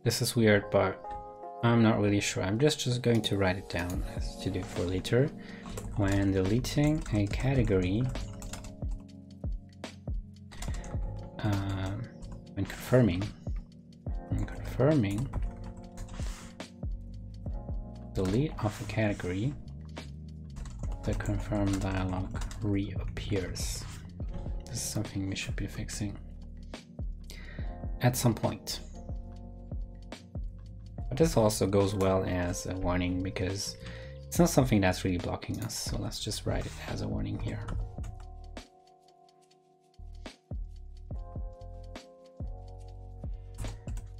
This is weird, but I'm not really sure. I'm just going to write it down as to do for later. When deleting a category, when confirming delete of a category, the confirm dialog reappears. This is something we should be fixing at some point. But this also goes well as a warning because it's not something that's really blocking us. So let's just write it as a warning here.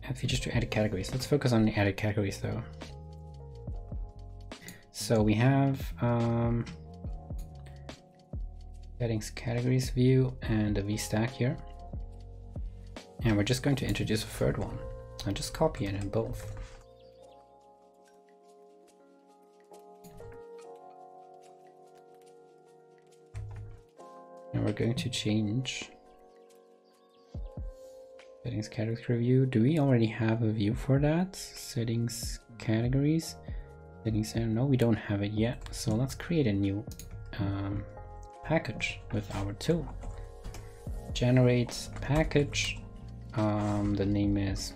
Add features to edit categories. Let's focus on the edit categories though. So we have settings categories view and a VStack here. And we're just going to introduce a third one. I'll just copy it in both. And we're going to change settings categories view. Do we already have a view for that? Settings categories. Settings, no, we don't have it yet. So let's create a new package with our tool. Generate package. The name is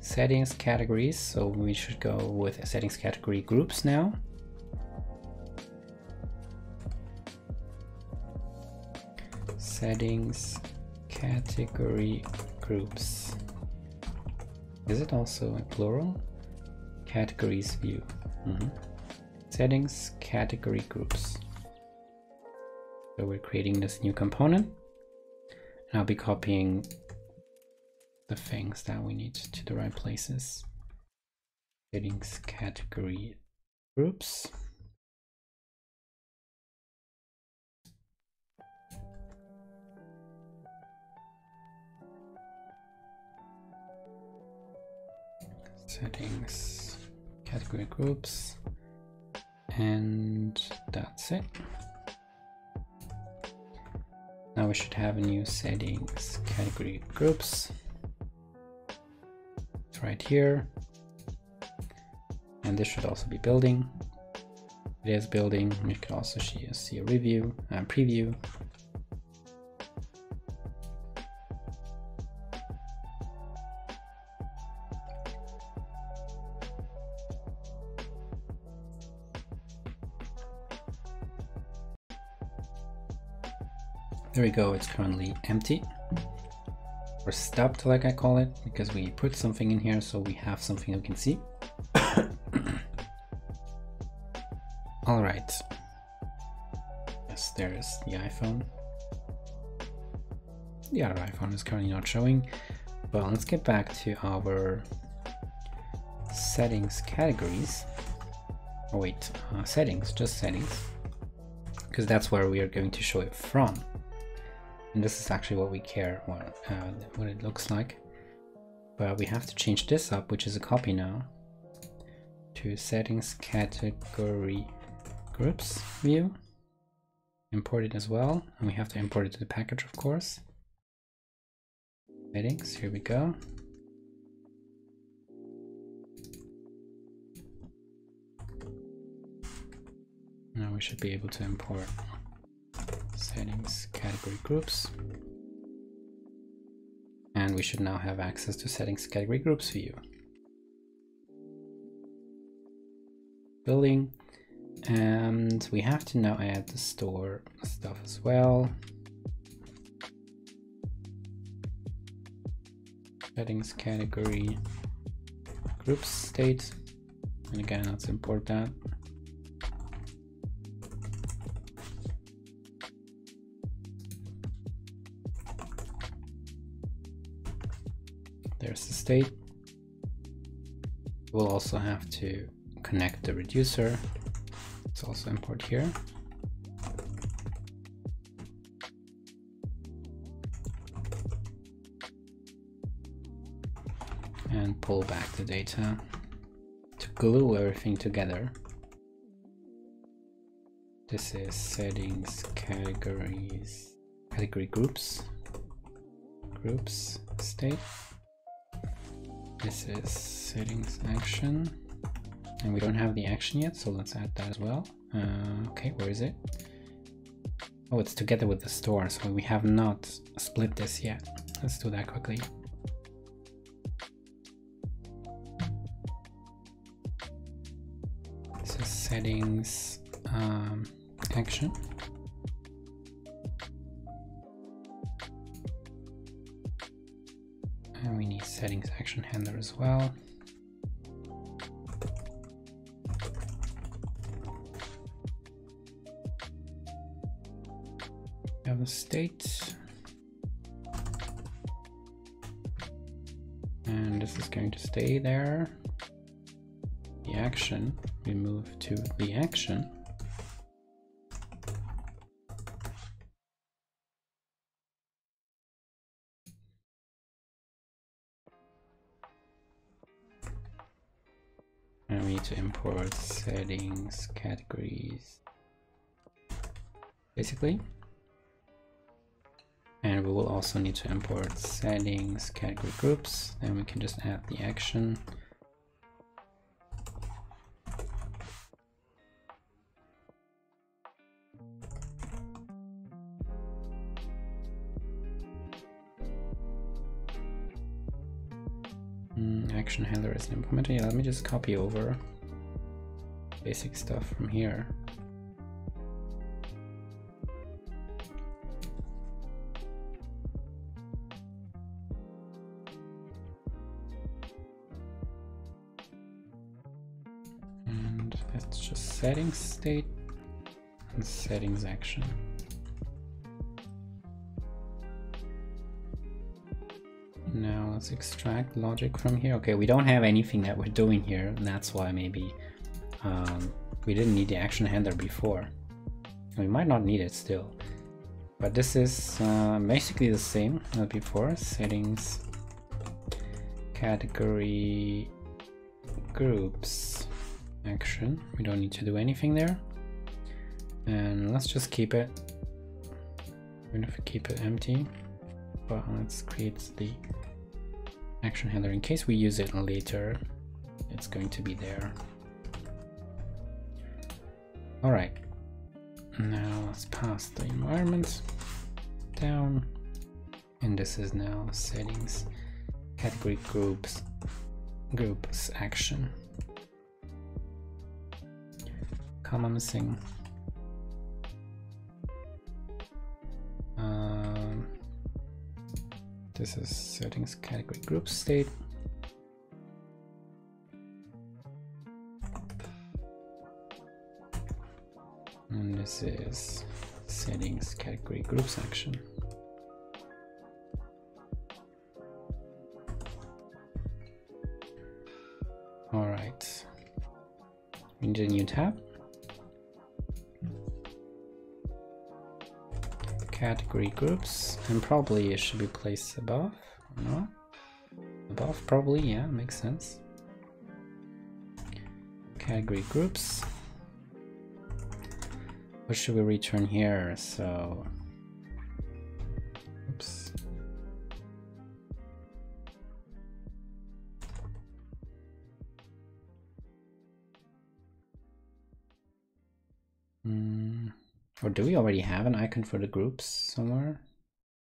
settings categories, so we should go with settings category groups now. Settings category groups. Is it also a plural? Categories view. Settings category groups. So we're creating this new component. And I'll be copying the things that we need to the right places. Settings category groups. Settings category groups. And that's it. Now we should have a new settings category groups. It's right here. And this should also be building. It is building. You can also see a review and preview. There we go, it's currently empty. or stubbed, like I call it, because we put something in here so we have something we can see. All right. Yes, there's the iPhone. The other iPhone is currently not showing, but let's get back to our settings categories. Oh wait, settings, just settings, because that's where we are going to show it from. And this is actually what we care, what it looks like. But we have to change this up, which is a copy now, to settings category groups view. Import it as well, and we have to import it to the package, of course. Settings, here we go. Now we should be able to import settings category groups. And we should now have access to settings category groups view. Building. And we have to now add the store stuff as well. Settings category groups state. And again, let's import that. There's the state. We'll also have to connect the reducer. Let's also import here. And pull back the data to glue everything together. This is settings categories, category groups state. This is settings action, and we don't have the action yet, so let's add that as well. Okay, where is it? Oh, it's together with the store, so we have not split this yet. Let's do that quickly. This is settings action. And we need settings action handler as well. We have a state. And this is going to stay there. The action, we move to the action. And we need to import settings categories, basically. And we will also need to import settings category groups. Then we can just add the action. Action handler isn't implemented. Yeah, let me just copy over basic stuff from here. And that's just settings state and settings action. Now let's extract logic from here. Okay, we don't have anything that we're doing here, and that's why maybe we didn't need the action handler before. We might not need it still, but this is basically the same as before. Settings category groups action. We don't need to do anything there, and let's just keep it. We're going to keep it empty, but let's create the action handler in case we use it later. It's going to be there. All right, now let's pass the environment down, and this is now settings category groups action. Comma missing. This is settings category group state. And this is settings category groups action. All right, we need a new tab. Category groups, and probably it should be placed above. No? Above, probably, yeah, makes sense. Category groups. What should we return here? So, oops. Or do we already have an icon for the groups somewhere?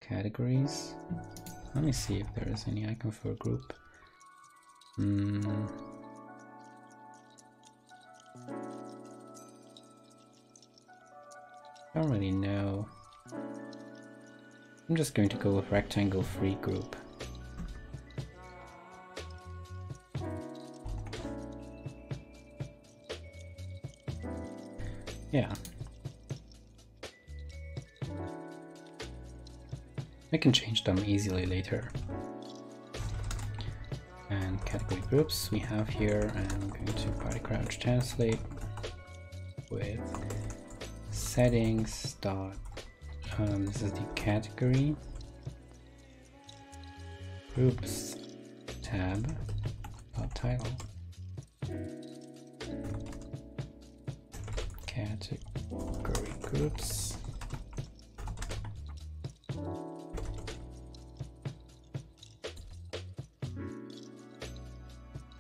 Categories. Let me see if there is any icon for a group. I don't really know. I'm just going to go with rectangle free group. Yeah. I can change them easily later. And category groups we have here, and I'm going to body crouch translate with settings dot this is the category groups tab dot title category groups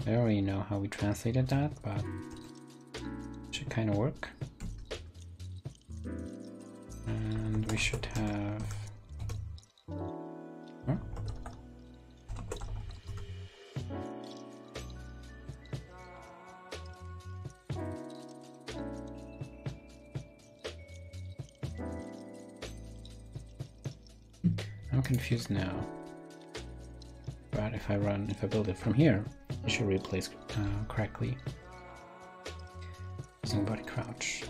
I don't really know how we translated that, but it should kind of work. And we should have... Huh? I'm confused now. But if I build it from here, it should replace correctly using body crouch.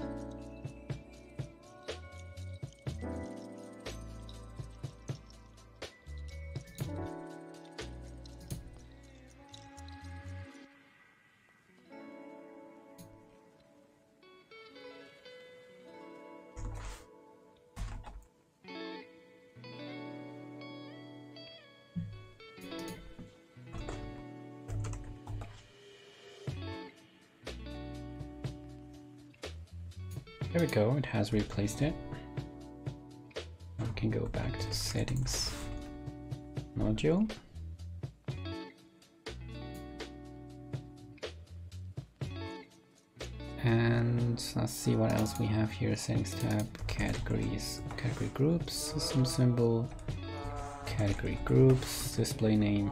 There we go, it has replaced it. Now we can go back to settings module. And let's see what else we have here. Settings tab, categories, category groups, system symbol, category groups, display name,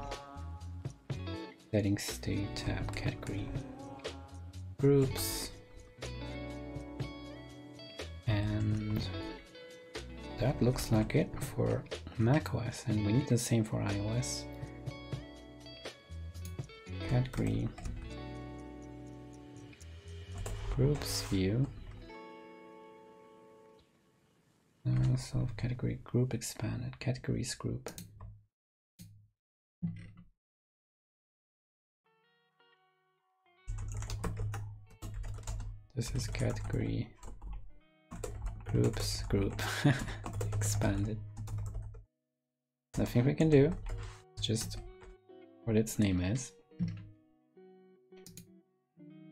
settings state tab, category groups. And that looks like it for macOS, and we need the same for iOS. Category groups view. Category group expanded. Categories group. This is category groups group expanded. Nothing we can do, it's just what its name is.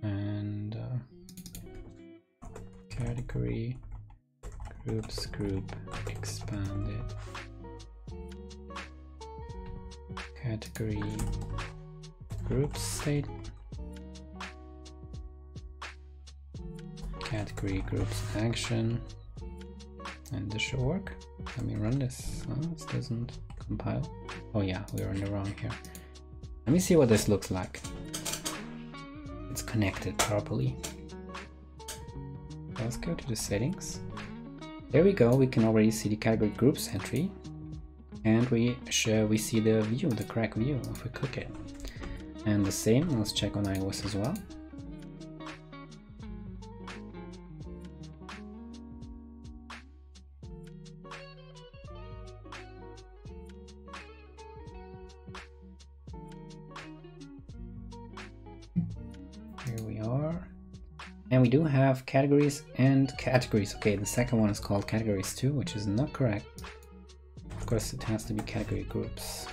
And category groups group expanded. Category groups state. Category groups action. And this should work. Let me run this. Oh, this doesn't compile. Oh yeah, we're in the wrong here. Let me see what this looks like. It's connected properly. Let's go to the settings. There we go, we can already see the category groups entry. and we see the view, the correct view if we click it. And the same, let's check on iOS as well. Here we are. And we do have categories and categories. Okay, the second one is called categories too, which is not correct. Of course, it has to be category groups.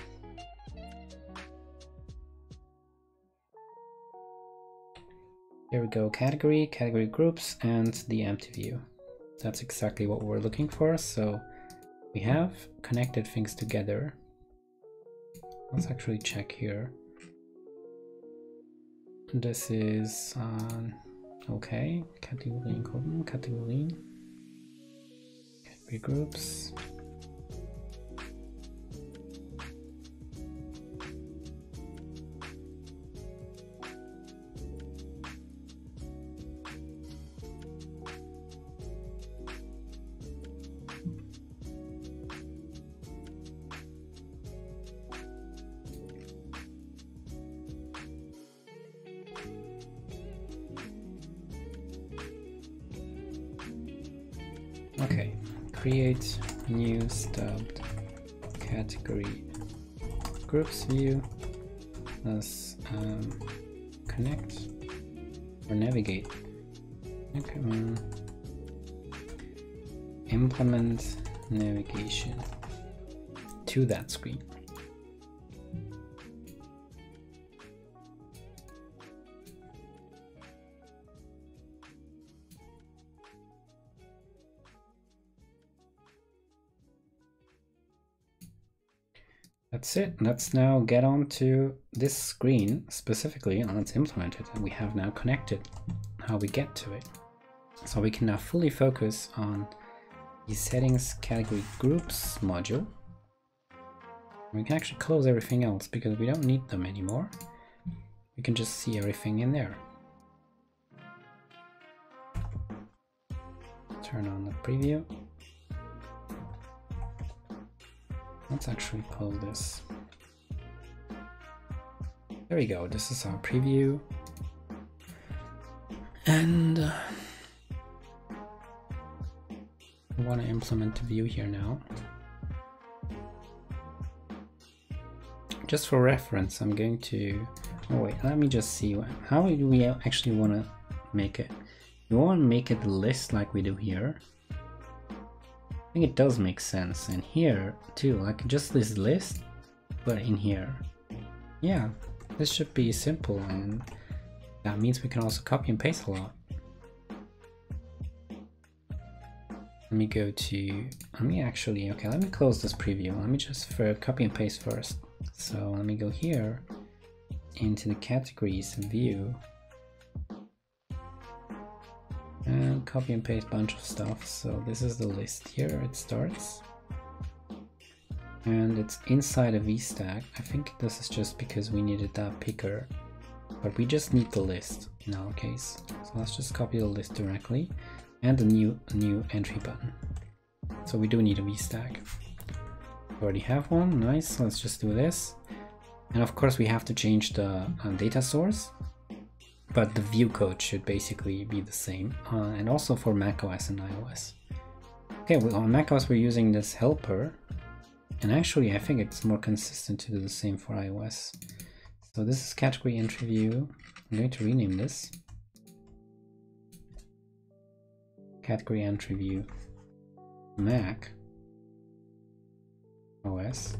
Here we go, category groups, and the empty view. That's exactly what we're looking for. So we have connected things together. Let's actually check here. This is okay, category category groups. Okay, create new stubbed category groups view. Let's connect or navigate. Okay, implement navigation to that screen. That's it. Let's now get on to this screen specifically and let's implement it. And we have now connected how we get to it. So we can now fully focus on the settings category groups module. We can actually close everything else because we don't need them anymore. We can just see everything in there. Turn on the preview. Let's actually close this. There we go, this is our preview. And we want to implement the view here now. Just for reference, I'm going to, oh wait, let me just see, how do we actually want to make it? We want to make it a list like we do here. I think it does make sense, and here too, like just this list, but in here. Yeah, this should be simple, and that means we can also copy and paste a lot. Let me go to, let me close this preview. Let me just copy and paste first. So let me go here into the categories view and copy and paste a bunch of stuff. So this is the list here, it starts. And it's inside a VStack. I think this is just because we needed that picker, but we just need the list in our case. So let's just copy the list directly and the new entry button. So we do need a VStack. We already have one, nice, let's just do this. And of course we have to change the data source, but the view code should basically be the same, and also for macOS and iOS. Okay, well, on macOS we're using this helper, and actually I think it's more consistent to do the same for iOS. So this is category entry view. I'm going to rename this category entry view Mac OS,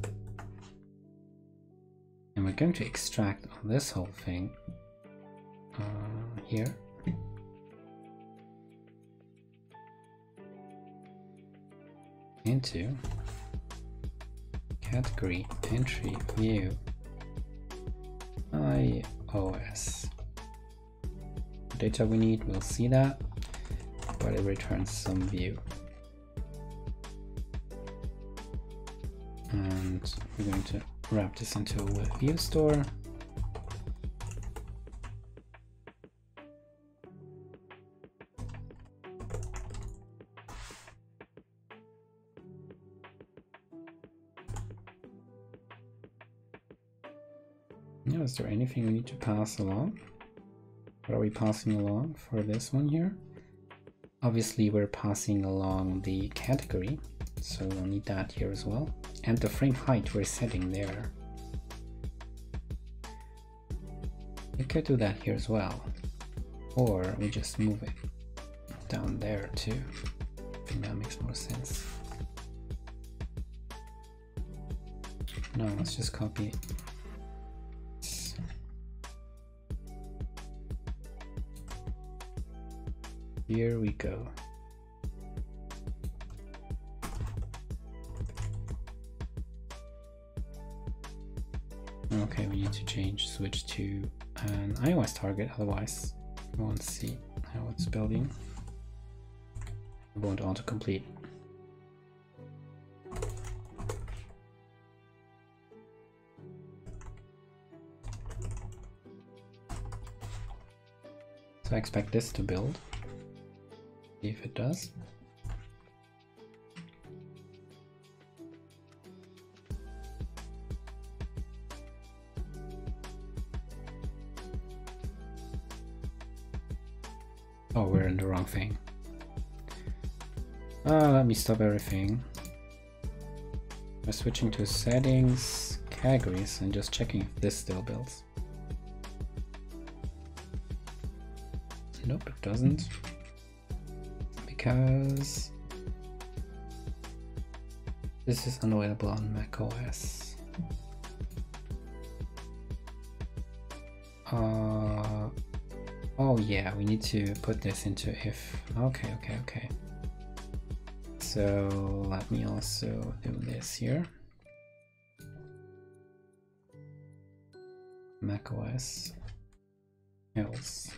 and we're going to extract this whole thing here. Into category entry view iOS. The data we need, we'll see that, but it returns some view. And we're going to wrap this into a view store. Now, is there anything we need to pass along? What are we passing along for this one here? Obviously, we're passing along the category, so we'll need that here as well. And the frame height we're setting there. We could do that here as well. Or we just move it down there too. I think that makes more sense. No, let's just copy it. Here we go. Okay, we need to switch to an iOS target, otherwise we won't see how it's building. It won't autocomplete. So I expect this to build. See if it does. Oh, we're in the wrong thing. Let me stop everything. We're switching to settings, categories, and just checking if this still builds. Nope, it doesn't. Because this is unavailable on macOS. Oh yeah, we need to put this into if. Okay. So let me also do this here. macOS else.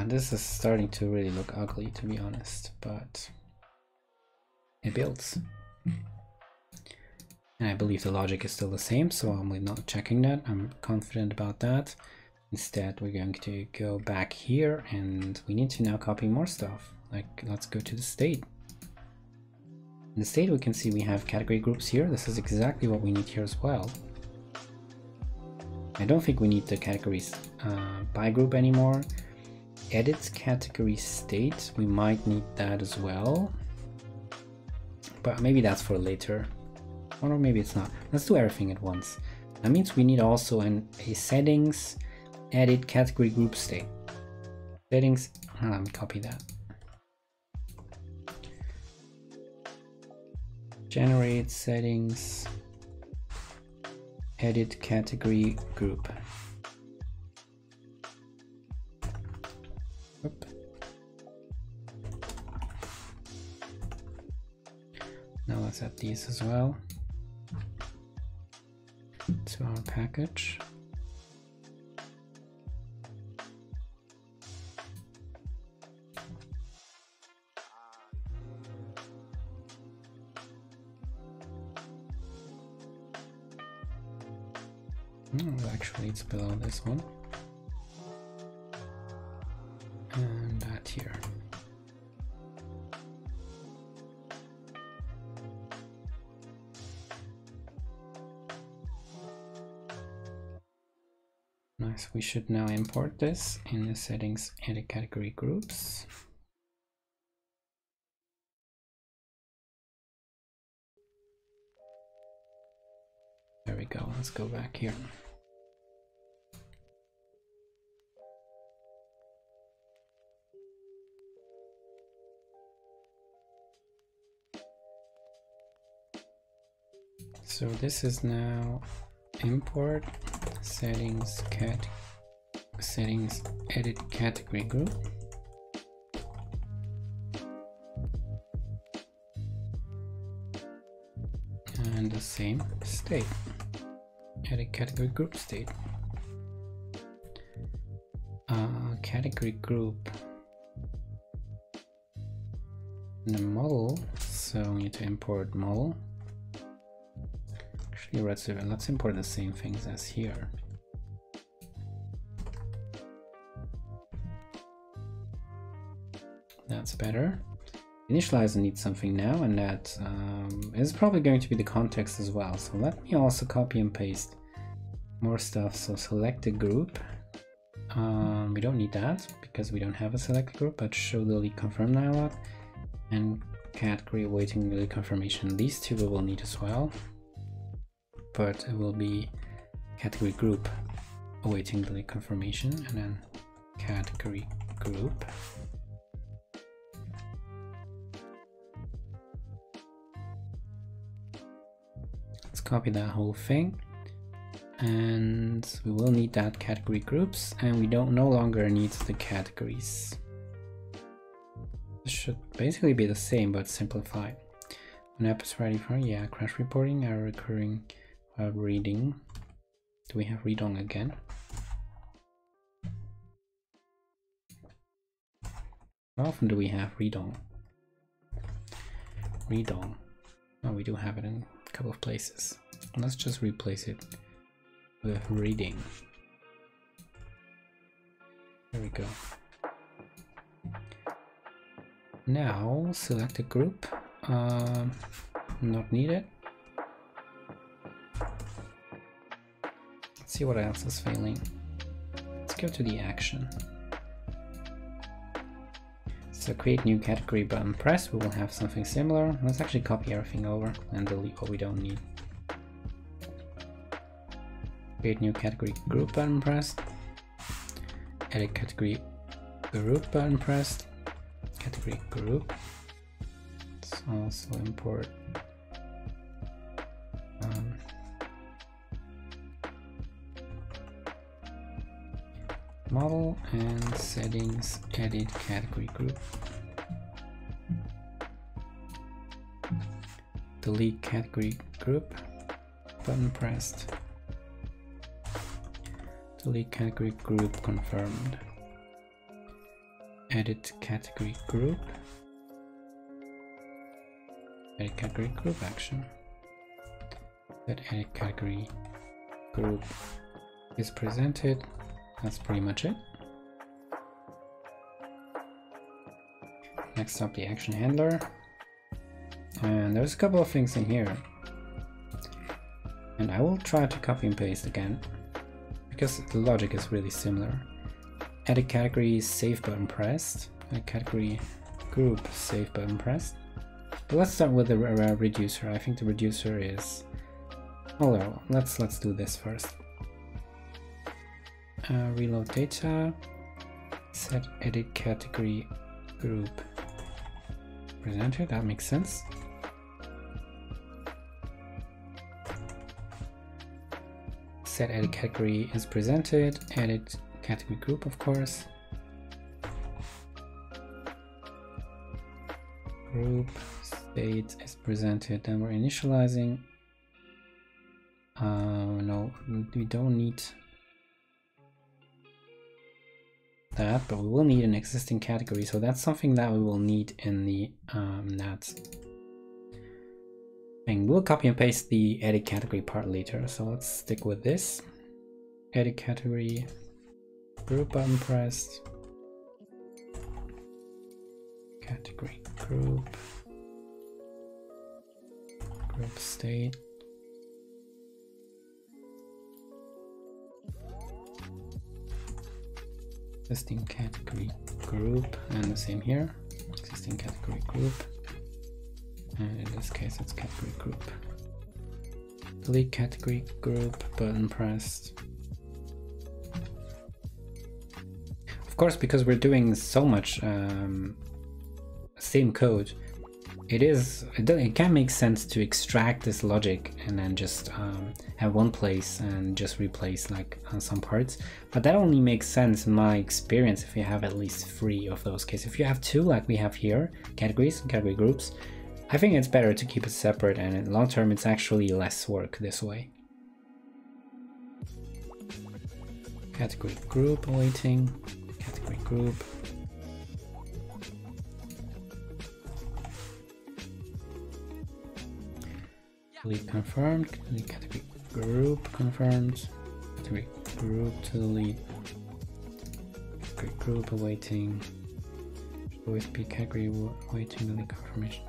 This is starting to really look ugly, to be honest, but it builds. And I believe the logic is still the same, so I'm not checking that. I'm confident about that. Instead, we're going to go back here, and we need to now copy more stuff. Like, let's go to the state. In the state, we can see we have category groups here. This is exactly what we need here as well. I don't think we need the categories by group anymore. Edit category state, we might need that as well, but maybe that's for later, or maybe it's not. Let's do everything at once. That means we need also a settings edit category group state. Settings, let me copy that. Generate settings edit category group. Oop. Now let's add these as well to our package. Actually, it's below this one. And that here. Nice, we should now import this in the settings edit category groups. There we go, let's go back here. So this is now import settings edit category group. And the same state, edit category group state. Category group in the model, so we need to import model. Actually, let's import the same things as here. That's better. Initializer needs something now, and that is probably going to be the context as well. So let me also copy and paste more stuff. So select a group. We don't need that because we don't have a select group, but show delete confirm dialog and category awaiting delete confirmation. These two we will need as well, but it will be category group awaiting delete confirmation and then category group. Let's copy that whole thing, and we will need that category groups, and we don't no longer need the categories. This should basically be the same but simplified. When app is ready for crash reporting, error recurring while reading. Do we have read on again? How often do we have read on? Read on. Oh, we do have it in a couple of places. Let's just replace it with reading. There we go. Now select a group. Not needed. Let's see what else is failing. Let's go to the action. So create new category button press. We will have something similar. Let's actually copy everything over and delete what we don't need. Create new category group button pressed. Edit category group button pressed. Category group. Let's also import model and settings, edit category group. Delete category group button pressed. Delete category group confirmed. Edit category group. Edit category group action. That edit category group is presented. That's pretty much it. Next up, the action handler. And there's a couple of things in here. And I will try to copy and paste again, because the logic is really similar. Edit category save button pressed. Edit category group save button pressed. But let's start with the reducer. I think the reducer is... Oh, let's do this first. Reload data. Set edit category group presented. That makes sense. Set edit category is presented. Edit category group, of course. Group state is presented. Then we're initializing. No, we don't need that, but we will need an existing category. So that's something that we will need in the that thing. We'll copy and paste the edit category part later. So let's stick with this. Edit category group button pressed. Category group state. Existing category group, and the same here. Existing category group, and in this case it's category group. Delete category group button pressed. Of course, because we're doing so much same code, it can make sense to extract this logic and then just have one place and just replace like some parts. But that only makes sense in my experience if you have at least 3 of those cases. If you have 2 like we have here, categories and category groups, I think it's better to keep it separate, and in long term it's actually less work this way. Category group awaiting, category group. Delete confirmed, delete category group confirmed, category group to delete, category group awaiting, OSP category waiting the link confirmation.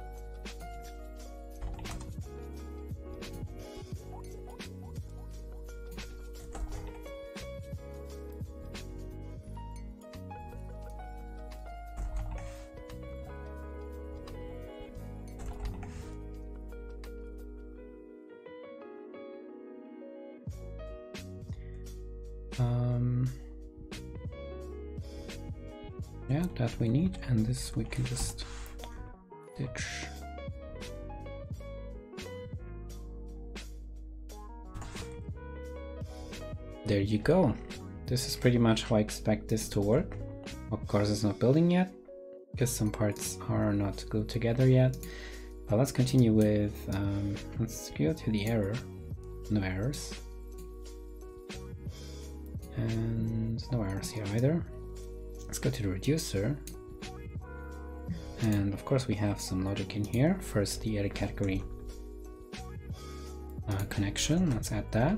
Yeah, that we need, and this we can just ditch. There you go. This is pretty much how I expect this to work. Of course, it's not building yet, because some parts are not glued together yet. But let's continue with, let's go to the error. No errors. And no errors here either. Let's go to the reducer. And of course we have some logic in here. First the edit category connection, let's add that.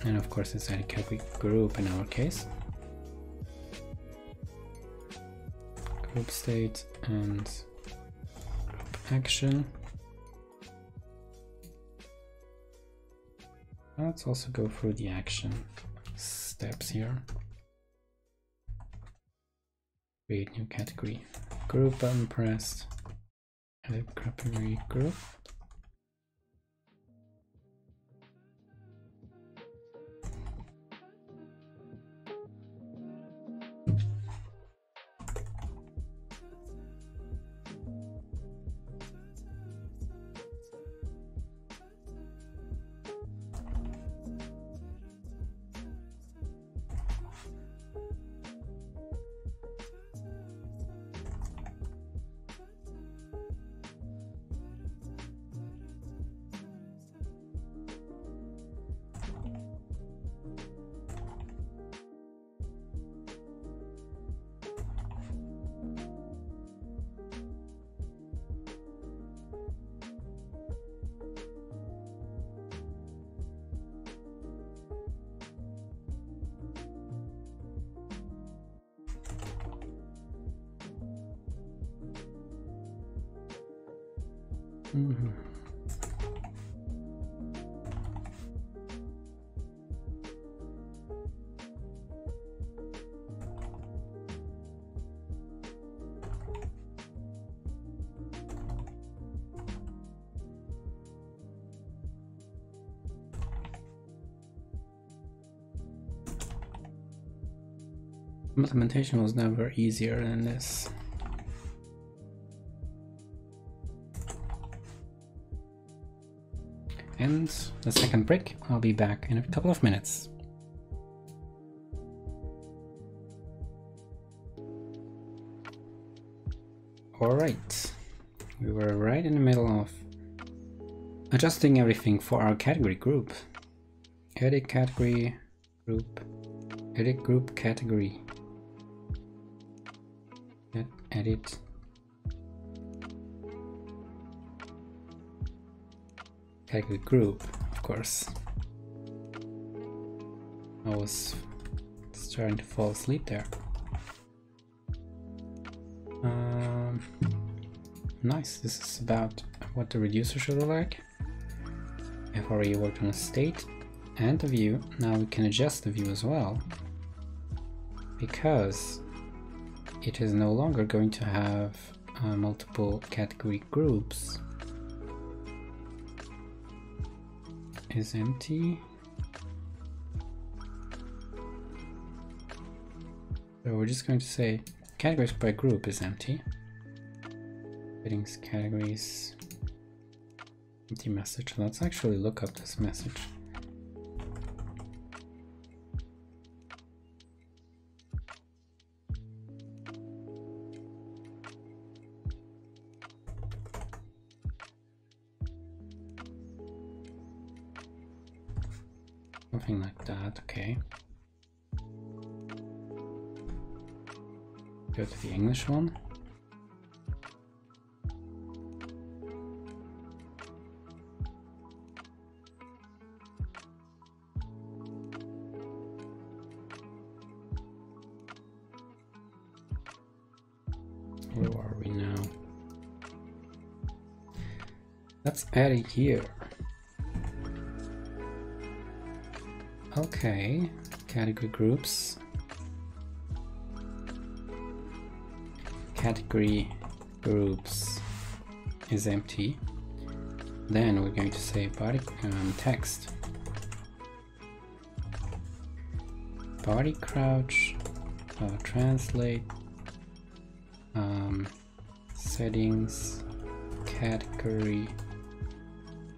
And of course it's edit category group in our case. Group state and group action. Let's also go through the action steps here. Create new category group button pressed. Edit category group. Implementation was never easier than this. And the second brick, I'll be back in a couple of minutes. Alright, we were right in the middle of adjusting everything for our category group. Edit category group, edit group category, edit category group, of course. I was starting to fall asleep there. Nice, this is about what the reducer should look like. I've already worked on a state and a view. Now we can adjust the view as well, because it is no longer going to have multiple category groups. Is empty. So we're just going to say categories by group is empty. Settings, categories, empty message. Let's actually look up this message. Something like that, okay. Go to the English one. Where are Let's add it here. Okay, category groups. Category groups is empty. Then we're going to say body text. Body crouch, translate, settings, category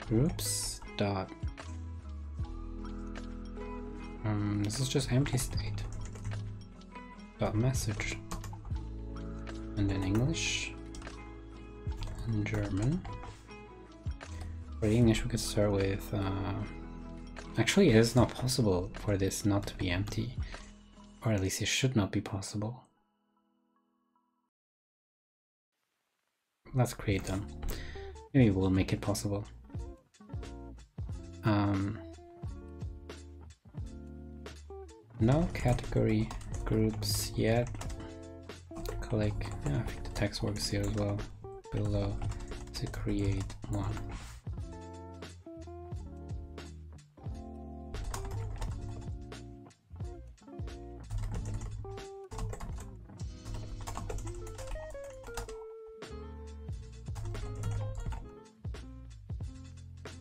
groups dot. This is just empty state. Dot message. And then English and German. For English, we could start with. Actually, it is not possible for this not to be empty, or at least it should not be possible. Let's create them. Maybe we'll make it possible. No category groups yet. Click. Yeah, I think the text works here as well. Below to create one.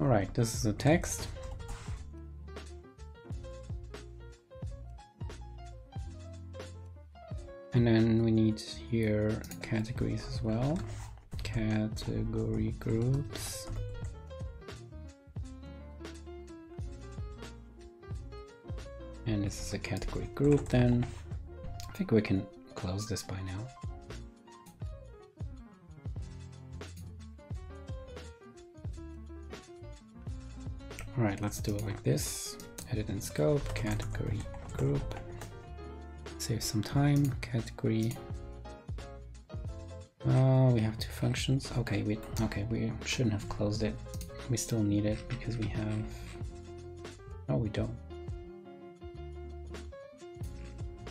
Alright, this is the text. And then we need here categories as well. Category groups. And this is a category group then. I think we can close this by now. Alright, let's do it like this. Edit and scope, category group. Save some time, category. We have two functions. Okay, we shouldn't have closed it. We still need it because we have. No, we don't.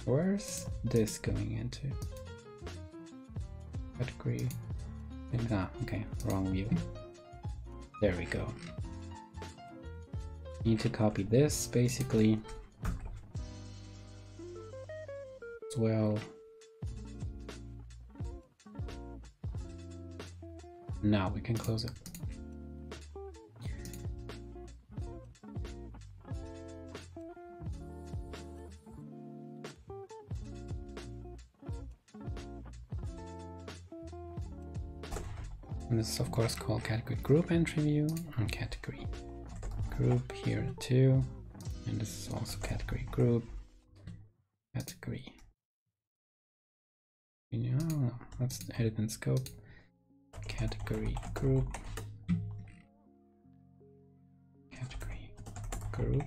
Where's this going into? Category. Ah, okay, wrong view. There we go. Need to copy this basically as well. Now we can close it. And this is of course called category group entry view and category group here too, and this is also category group, category. Let's edit and scope, category group, category group.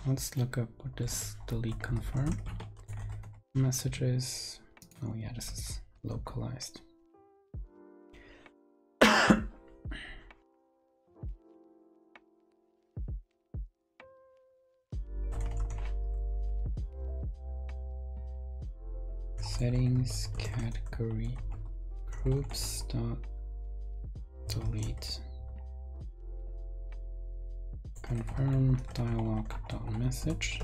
Let's look up what this delete confirm message is. Oh yeah, this is localized. Settings, category, groups dot delete confirm dialog dot message.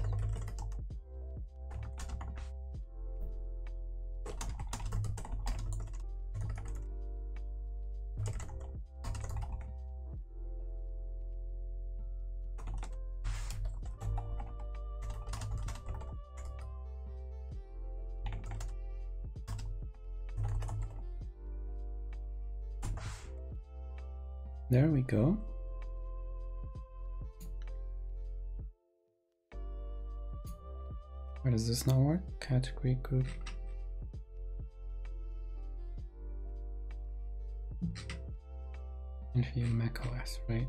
There we go. Why does this not work? Category group. And view macOS, right?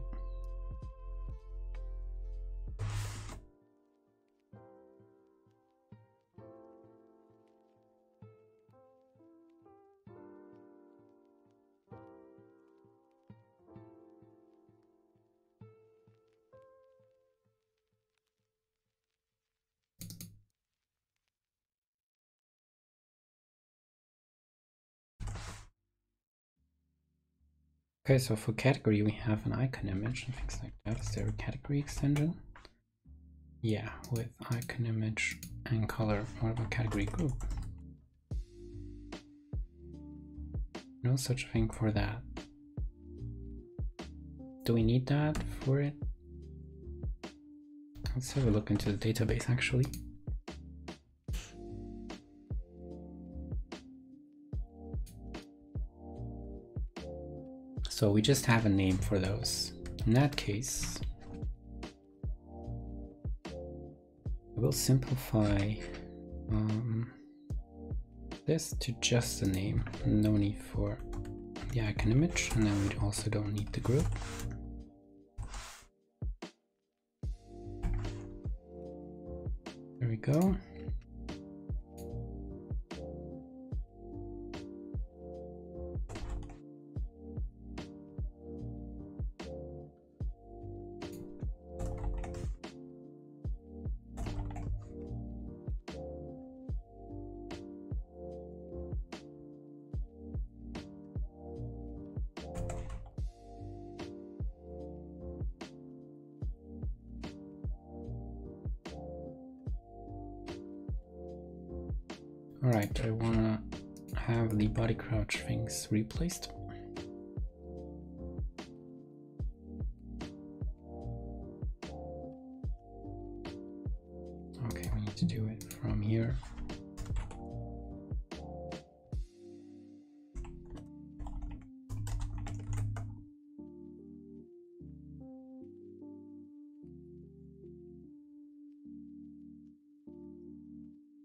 Okay, so for category we have an icon image and things like that. Is there a category extension? Yeah, with icon image and color. What about category group? No such thing for that. Do we need that for it? Let's have a look into the database actually. So we just have a name for those. In that case, we'll simplify this to just a name. No need for the icon image, and then we also don't need the group. There we go. Alright, I wanna have the body crouch things replaced. Okay, we need to do it from here.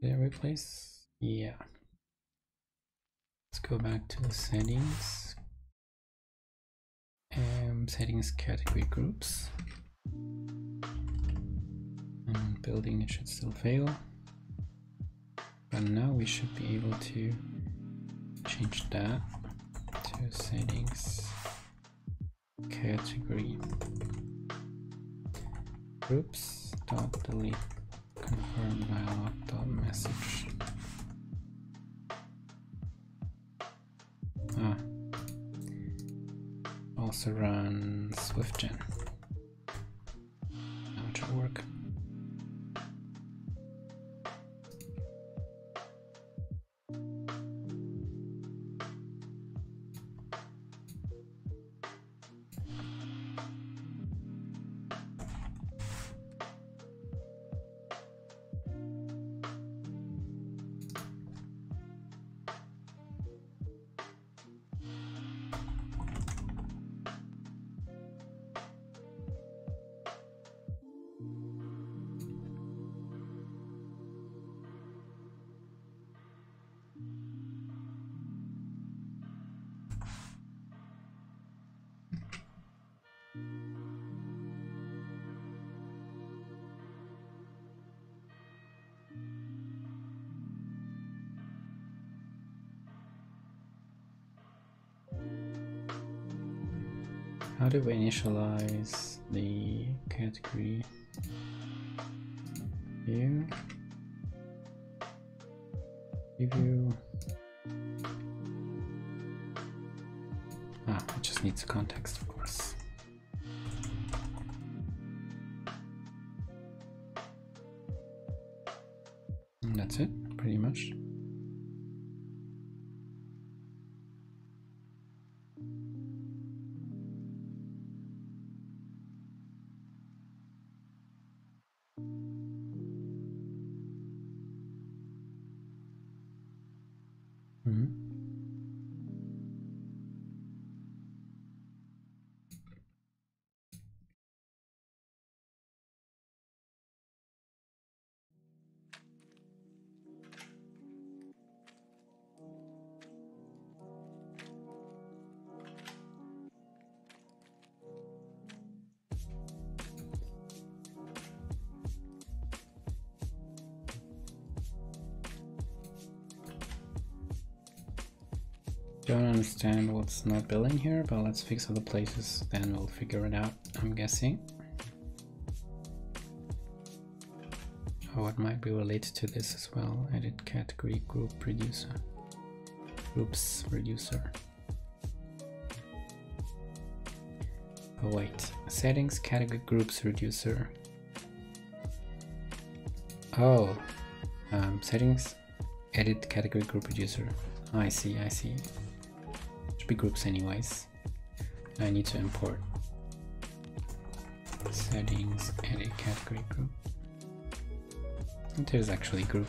Did I replace? Yeah. Let's go back to the settings. Settings, category groups. And building, it should still fail. But now we should be able to change that to settings, category groups dot delete confirm dialog dot message. Also run SwiftGen. Now it should work. How do we initialize the category view? Preview. It just needs context, of course. And that's it, pretty much. Don't understand what's not building here, but let's fix other places, then we'll figure it out, I'm guessing. Oh, it might be related to this as well. Edit category group reducer. Groups reducer. Oh wait, settings category groups reducer. Oh, settings edit category group reducer. I see, I see. Should be groups anyways. I need to import settings edit category group. There's actually group.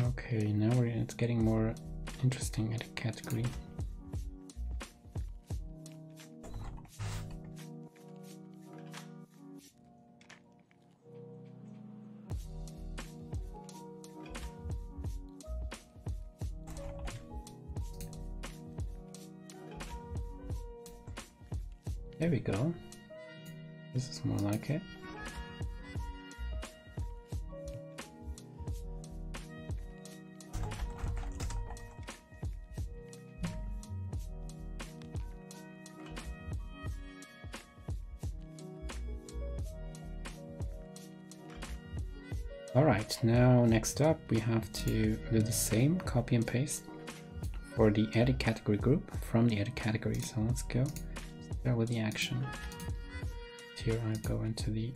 Okay, now it's getting more interesting at a category. There we go. This is more like it. Alright, now next up we have to do the same, copy and paste for the edit category group from the edit category. So let's go start with the action. Here I go into the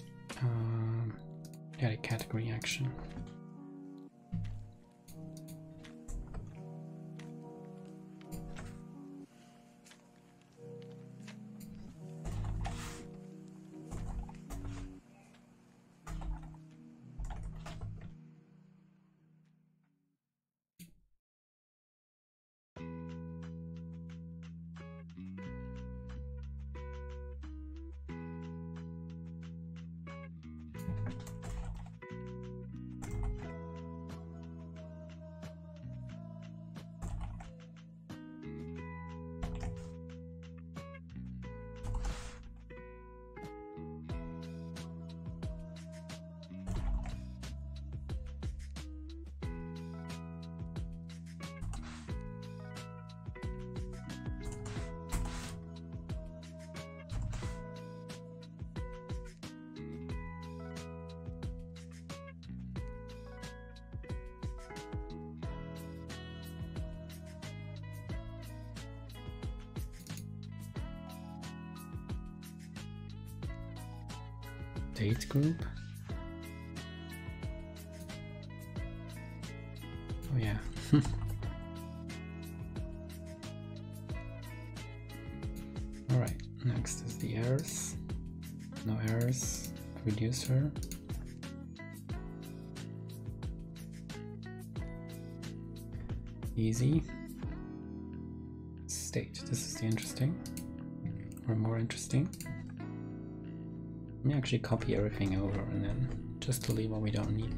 edit category action. Date group. Oh yeah. All right, next is the errors. No errors. Reducer. Easy. State. This is the interesting, or more interesting. Let me actually copy everything over and then just delete what we don't need.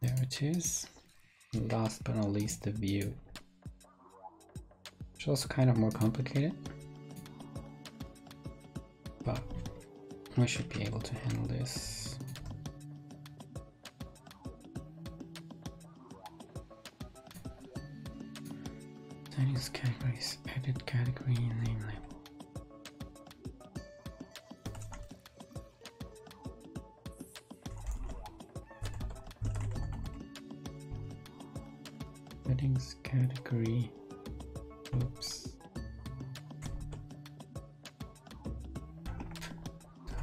There it is. Last but not least, the view. Which is also kind of more complicated, but we should be able to handle this. Settings, categories, edit category, name label. Settings, category, oops.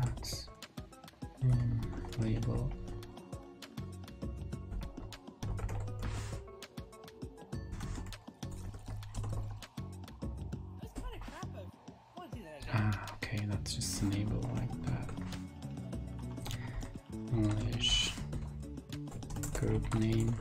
That's label. Okay, that's just enable like that. English group name.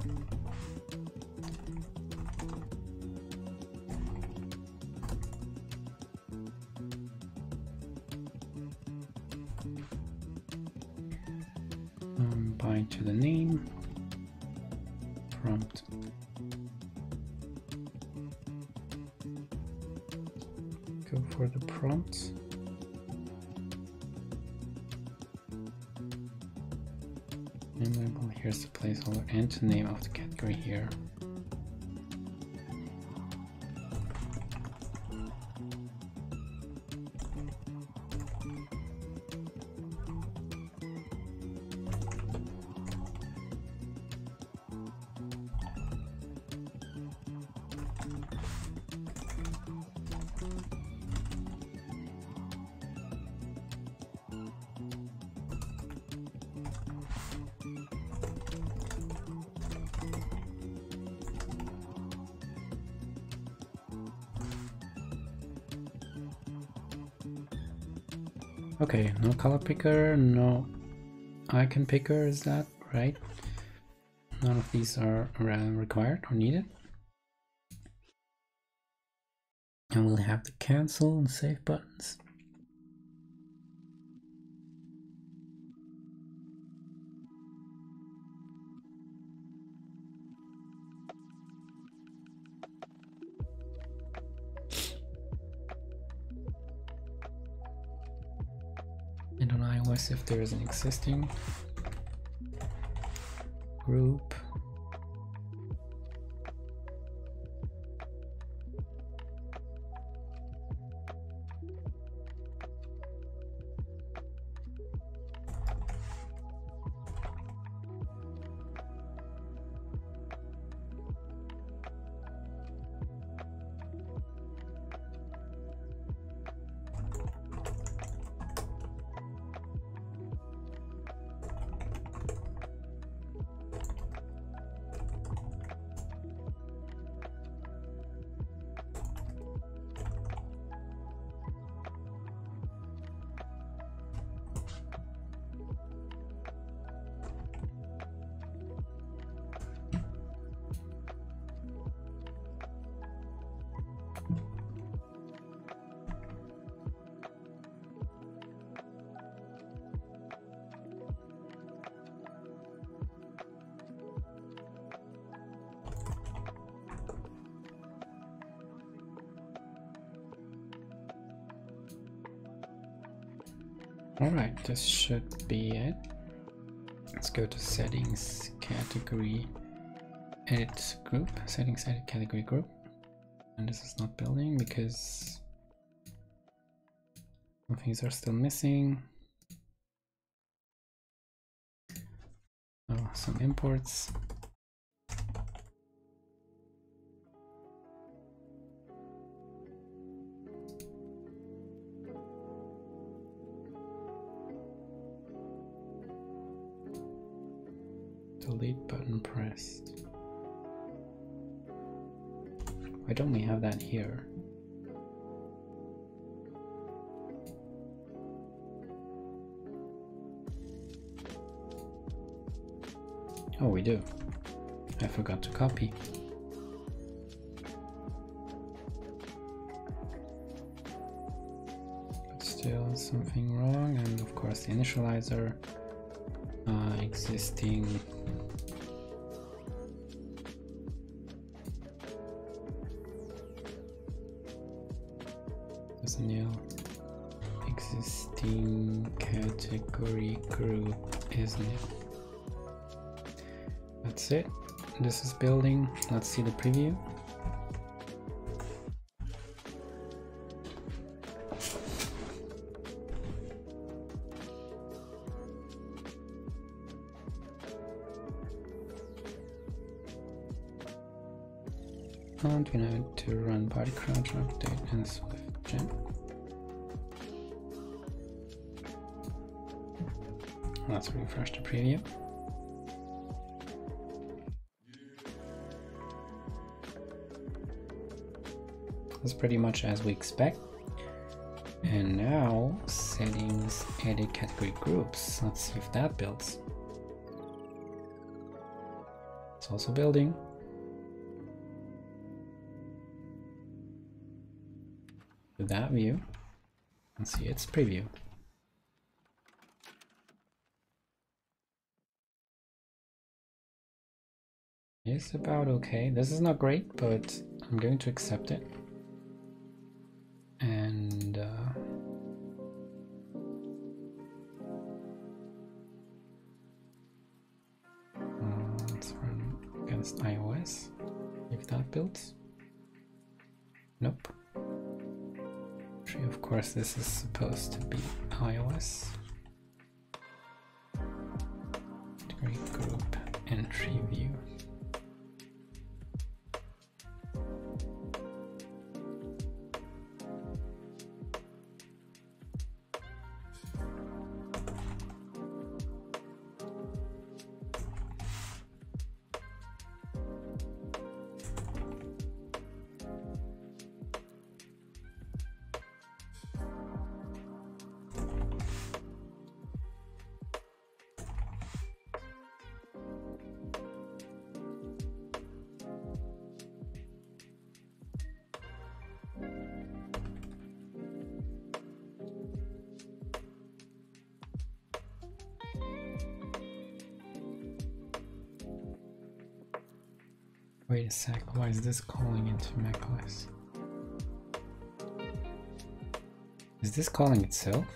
Bind to the name. Prompt. Go for the prompt. Name label, here's the placeholder and the name of the category here. Okay, no color picker, no icon picker, is that right? None of these are required or needed. And we'll have the cancel and save buttons. And on iOS, if there is an existing group, Alright, this should be it. Let's go to settings, category, edit group, settings, edit category group. And this is not building because some things are still missing. Oh, some imports. Delete button pressed. Why don't we have that here? Oh, we do. I forgot to copy. But still something wrong, and of course the initializer existing is nil. Existing category group is nil. That's it. This is building. Let's see the preview. And we need to run body crouch update and Swift Gen. Let's refresh the preview. That's pretty much as we expect. And now settings, edit category groups. Let's see if that builds. It's also building. To that view and see its preview. It's about okay. This is not great, but I'm going to accept it. And let's run against iOS. If that builds. Nope. Of course, this is supposed to be iOS. Category group entry view. Wait a sec, why is this calling into macOS? Is this calling itself?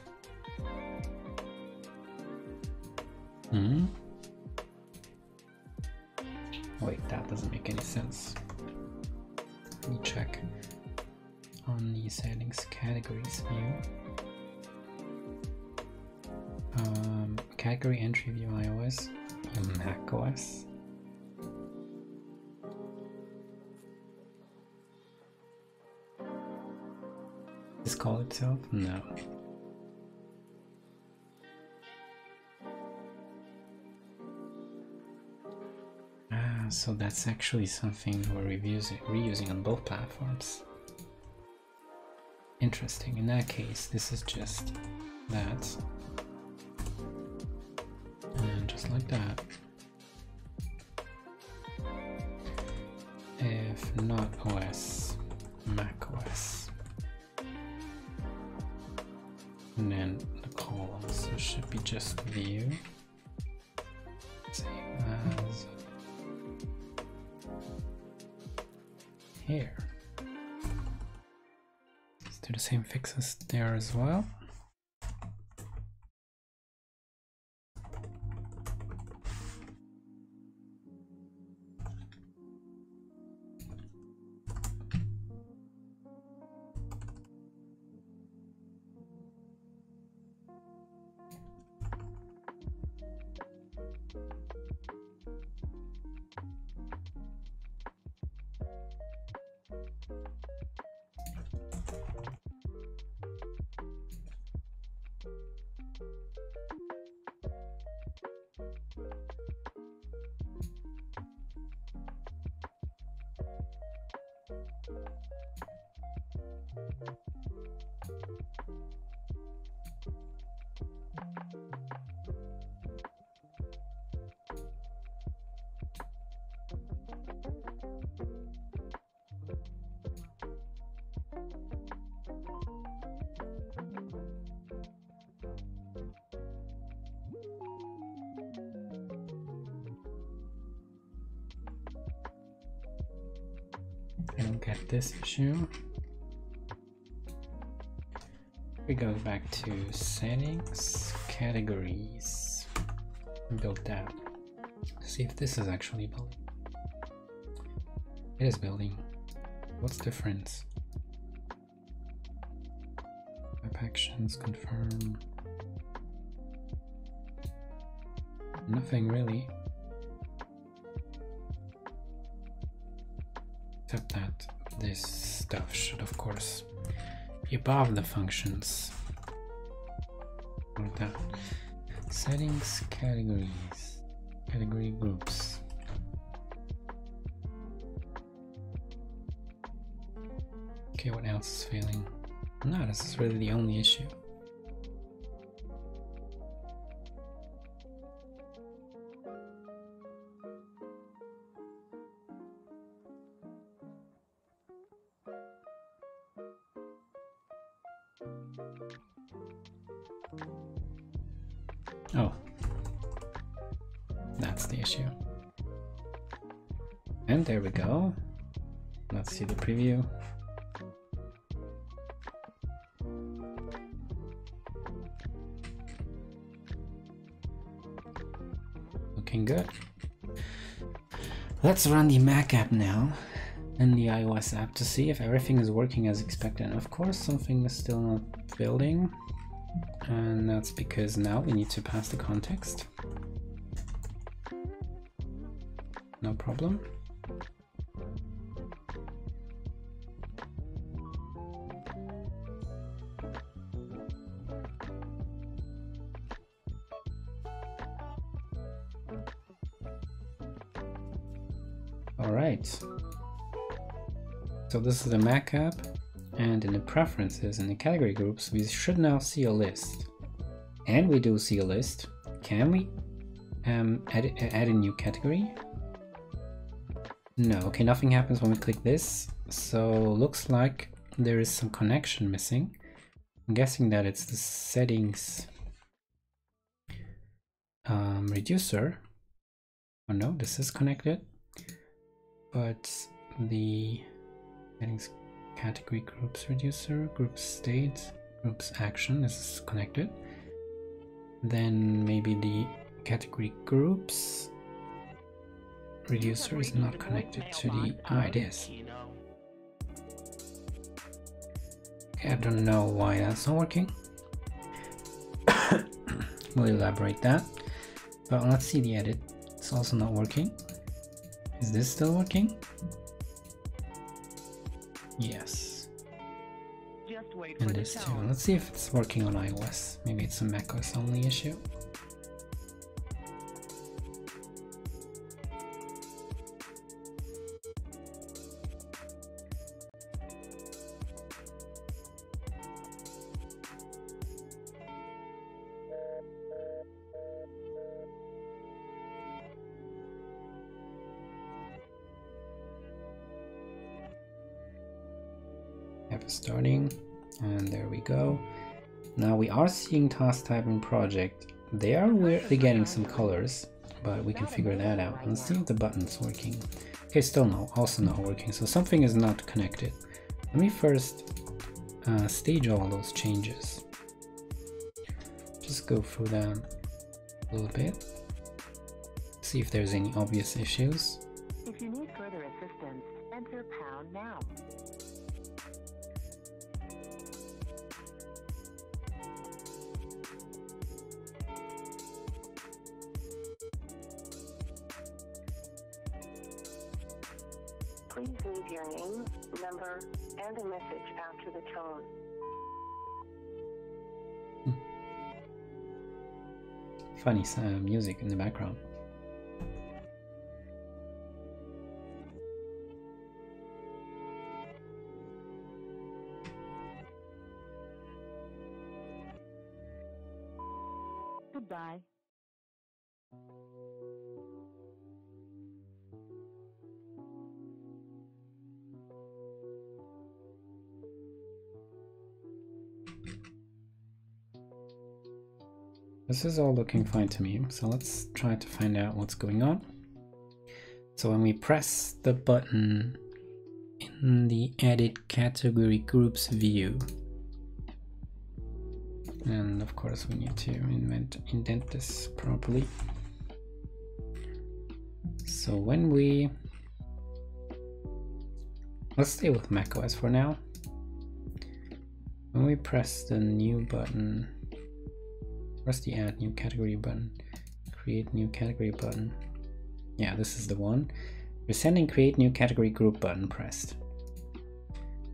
Wait, that doesn't make any sense. Let me check on the settings categories view. Category entry view iOS, macOS. Does this call itself? No. So that's actually something we're reusing on both platforms. Interesting. In that case, this is just that. And just like that. If not OS, Mac OS. And then the columns should be just view. Same as here. Let's do the same fixes there as well. I don't get this issue. We go back to settings, categories, build that. See if this is actually building. It is building. What's the difference? Web actions, confirm. Nothing really. Except that this stuff should of course be above the functions. Like that. Settings, categories, category groups. Okay, what else is failing? No, this is really the only issue. Oh, that's the issue. And there we go. Let's see the preview. Looking good. Let's run the Mac app now and the iOS app to see if everything is working as expected. And of course, something is still not building. And that's because now we need to pass the context. No problem. All right. So this is the Mac app. And in the preferences, in the category groups, we should now see a list. And we do see a list. Can we add a new category? No, okay, nothing happens when we click this. So looks like there is some connection missing. I'm guessing that it's the settings reducer. Oh no, this is connected. But the settings category groups reducer, group state, groups action is connected. Then maybe the category groups reducer is not connected to the... Ah, it is. Okay, I don't know why that's not working. We'll elaborate that. But let's see the edit. It's also not working. Is this still working? Yes. And this too. Let's see if it's working on iOS. Maybe it's a macOS only issue. Starting, and there we go. Now we are seeing task type and project. They are weirdly getting some colors, but we can figure that out. Let's see if the button's working. Okay, still no, also not working. So something is not connected. Let me first stage all those changes. Just go through them a little bit. See if there's any obvious issues. If you need further assistance, enter pound now. Please leave your name, number, and a message after the tone. Funny music in the background. Goodbye. This is all looking fine to me, so let's try to find out what's going on. So when we press the button in the Edit Category Groups view, And of course we need to indent this properly. So when we, let's stay with macOS for now. When we press the new button, press the add new category button, create new category button. Yeah, this is the one. We're sending create new category group button pressed.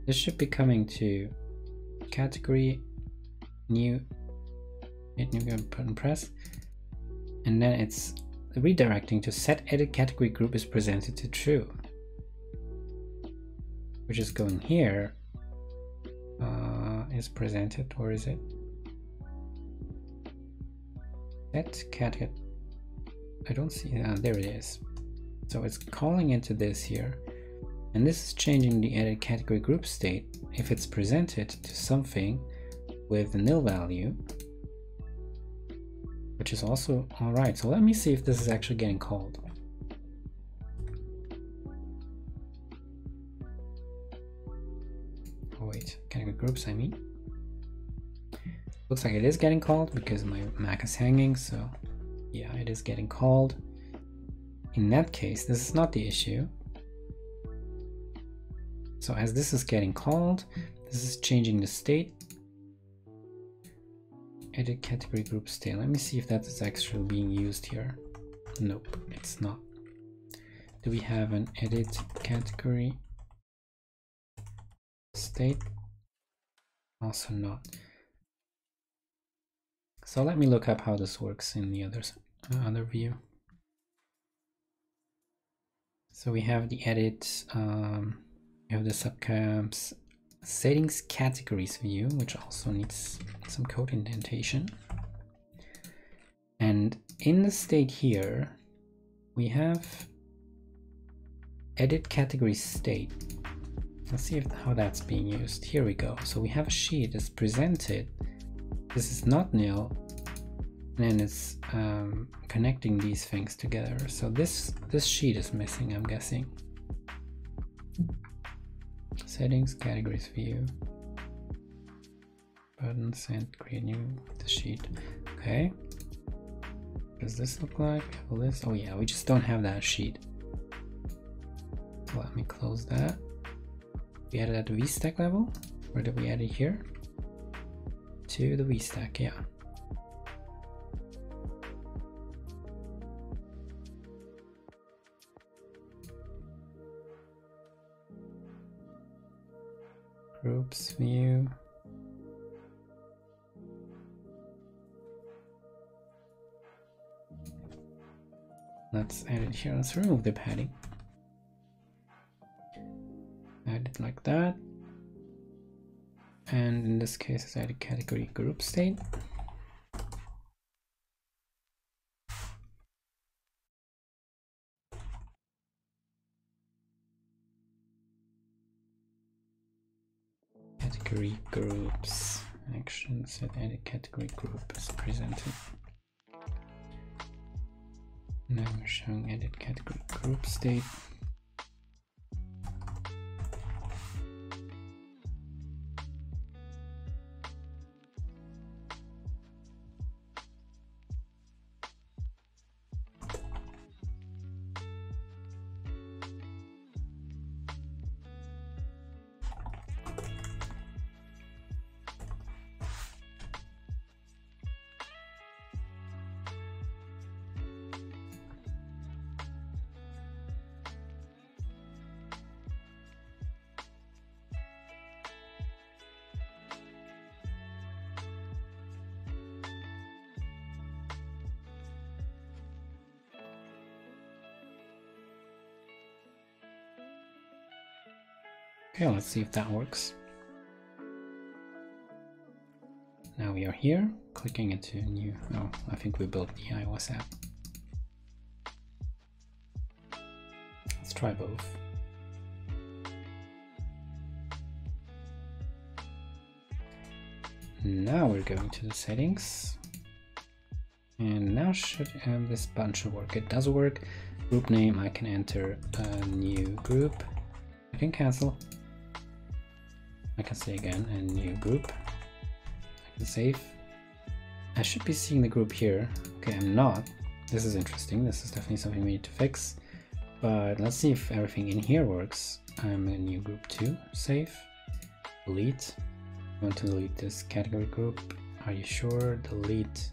This should be coming to category new button press, and then it's redirecting to set edit category group is presented to true, which is going here. Is presented, or is it set category? I don't see. There it is. So it's calling into this here, and this is changing the edit category group state if it's presented to something with a nil value, which is also all right. So let me see if this is actually getting called. Oh wait, category groups, I mean. Looks like it is getting called because my Mac is hanging, so yeah, it is getting called. In that case, this is not the issue. So as this is getting called, this is changing the state. Edit category group state. Let me see if that is actually being used here. Nope, it's not. Do we have an edit category state? Also not. So let me look up how this works in the other view. So we have the edit, we have the subcams settings categories view, which also needs some code indentation. And in the state here, we have edit category state. Let's see how that's being used. Here we go. So we have a sheet that's presented. This is not nil, and it's connecting these things together. So this sheet is missing, I'm guessing. Settings, categories view, buttons, and create new the sheet. Okay. What does this look like? We have a list. Oh yeah, we just don't have that sheet. So let me close that. We added at the VStack level. Where did we add it here? To the VStack, yeah. Groups view. Let's add it here. Let's remove the padding. Add it like that. And in this case, it's add category group state. Category groups actions at edit category group is presented. Now we're showing edit category group state. Okay, let's see if that works. Now we are here, clicking into new. Oh, I think we built the iOS app. Let's try both. Now we're going to the settings. And now should have this button should work. It does work. Group name, I can enter a new group. I can cancel. I can say again a new group. I can save. I should be seeing the group here. Okay, I'm not. This is interesting. This is definitely something we need to fix. But let's see if everything in here works. I'm in a new group 2. Save. Delete. I want to delete this category group. Are you sure? Delete.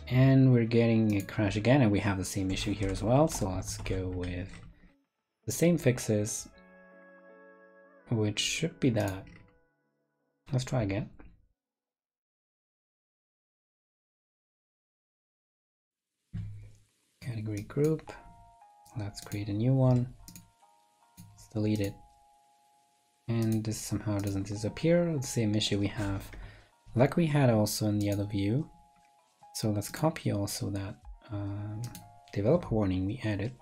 And we're getting a crash again, and we have the same issue here as well. So let's go with the same fixes, which should be that. Let's try again. Category group. Let's create a new one. Let's delete it. And this somehow doesn't disappear. The same issue we have, like we had also in the other view. So let's copy also that developer warning we added.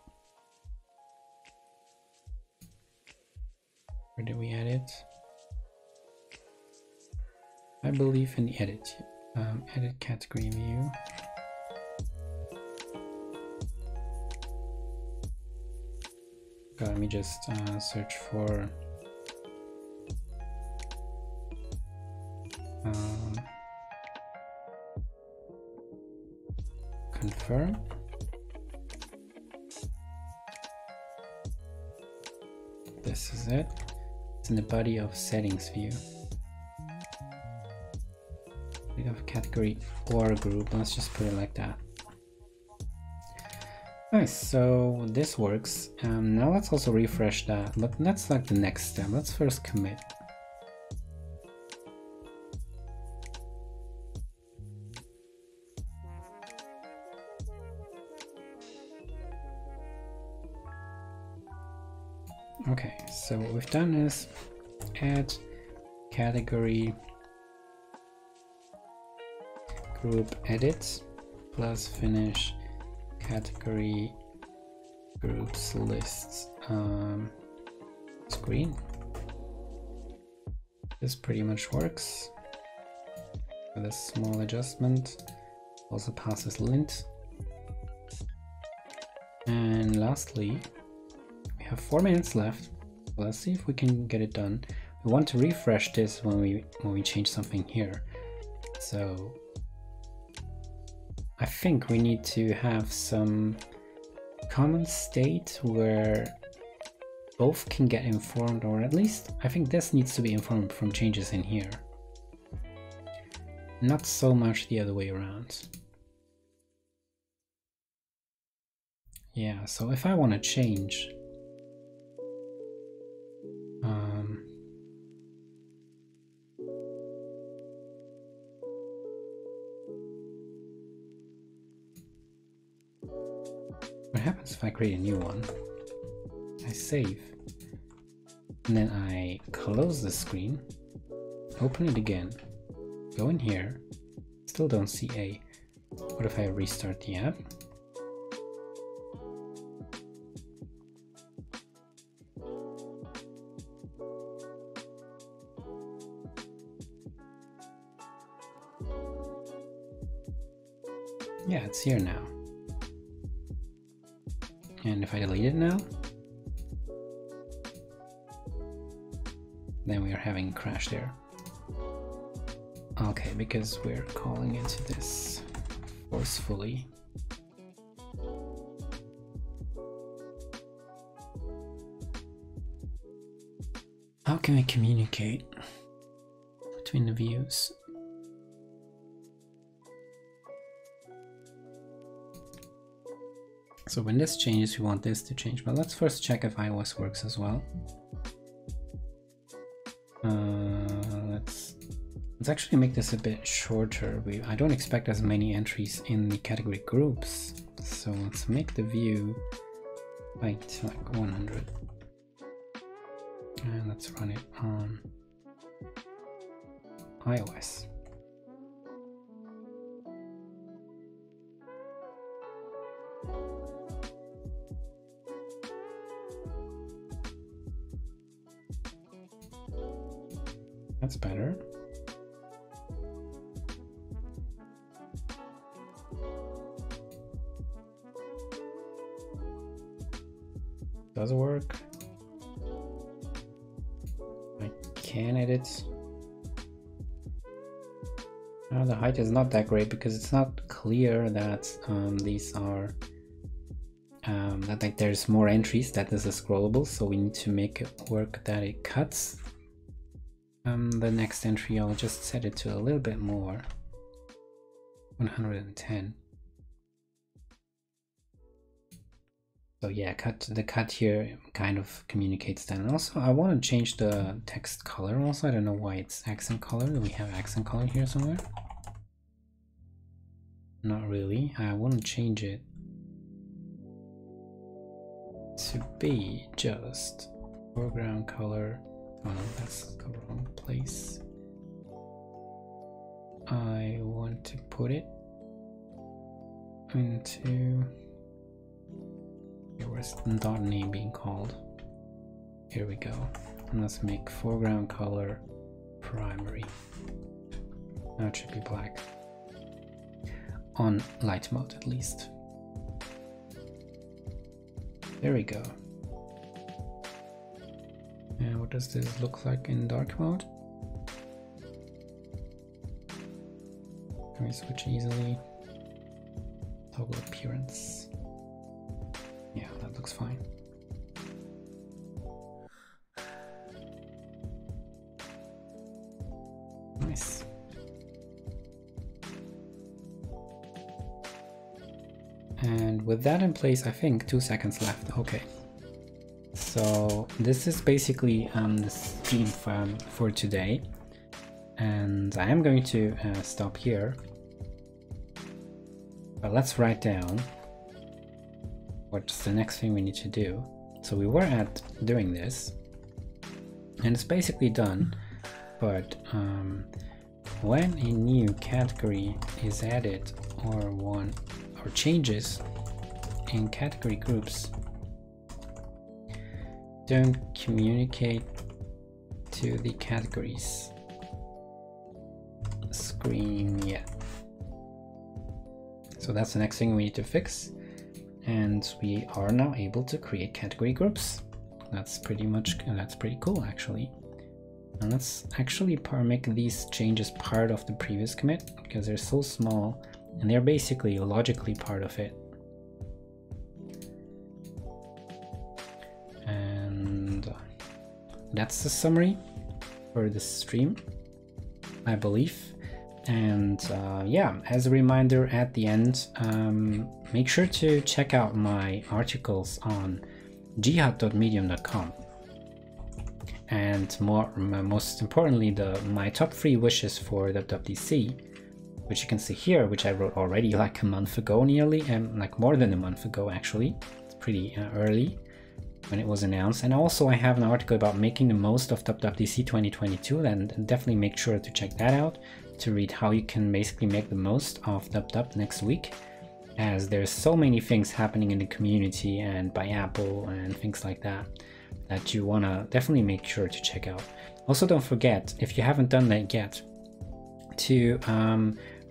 Where did we add it? I believe in the edit. Edit category view. Let me just search for confirm. This is it. It's in the body of settings view. We have category or group. Let's just put it like that. Nice, so this works. Now let's also refresh that, but that's like the next step. Let's first commit. Okay, so what we've done is add category group edit plus finish category groups lists screen. This pretty much works with a small adjustment. Also passes lint. And lastly, we have 4 minutes left. Let's see if we can get it done. We want to refresh this when we change something here. So I think we need to have some common state where both can get informed, or at least I think this needs to be informed from changes in here. Not so much the other way around. Yeah, so if I want to change what happens if I create a new one? I save, and then I close the screen, open it again, go in here, still don't see A. What if I restart the app? Yeah, it's here now. And if I delete it now, then we are having a crash there. Okay, because we're calling into this forcefully. How can we communicate between the views? So when this changes, we want this to change, but let's first check if iOS works as well. Let's actually make this a bit shorter. I don't expect as many entries in the category groups, so let's make the view height like 100, and let's run it on iOS. That's better. Does it work? I can edit. The height is not that great because it's not clear that these are that like there's more entries, that this is scrollable, so we need to make it work that it cuts. The next entry I'll just set it to a little bit more, 110. So yeah, the cut here kind of communicates that. And also I want to change the text color. Also, I don't know why it's accent color. Do we have accent color here somewhere? Not really. I want to change it to be just foreground color. Oh no, that's the wrong place. I want to put it into, where's the dot name being called? Here we go. And let's make foreground color primary. Now it should be black. On light mode at least. There we go. And what does this look like in dark mode? Can we switch easily? Toggle appearance. Yeah, that looks fine. Nice. And with that in place, I think 2 seconds left. Okay. So this is basically the stream for today. And I am going to stop here. But let's write down what's the next thing we need to do. So we were at doing this. And it's basically done. But when a new category is added or changes in category groups, don't communicate to the categories screen yet. So that's the next thing we need to fix, and we are now able to create category groups. That's pretty cool actually. And let's actually make these changes part of the previous commit, because they're so small and they're basically logically part of it. And that's the summary for the stream, I believe. And yeah, as a reminder at the end, make sure to check out my articles on jihad.medium.com. And most importantly, my top 3 wishes for WWDC, which you can see here, which I wrote already like a month ago nearly, and like more than a month ago actually. It's pretty early when it was announced. And also I have an article about making the most of WWDC 2022, and definitely make sure to check that out to read how you can basically make the most of WWDC next week, as there's so many things happening in the community and by Apple and things like that that you want to definitely make sure to check out. Also, don't forget, if you haven't done that yet, to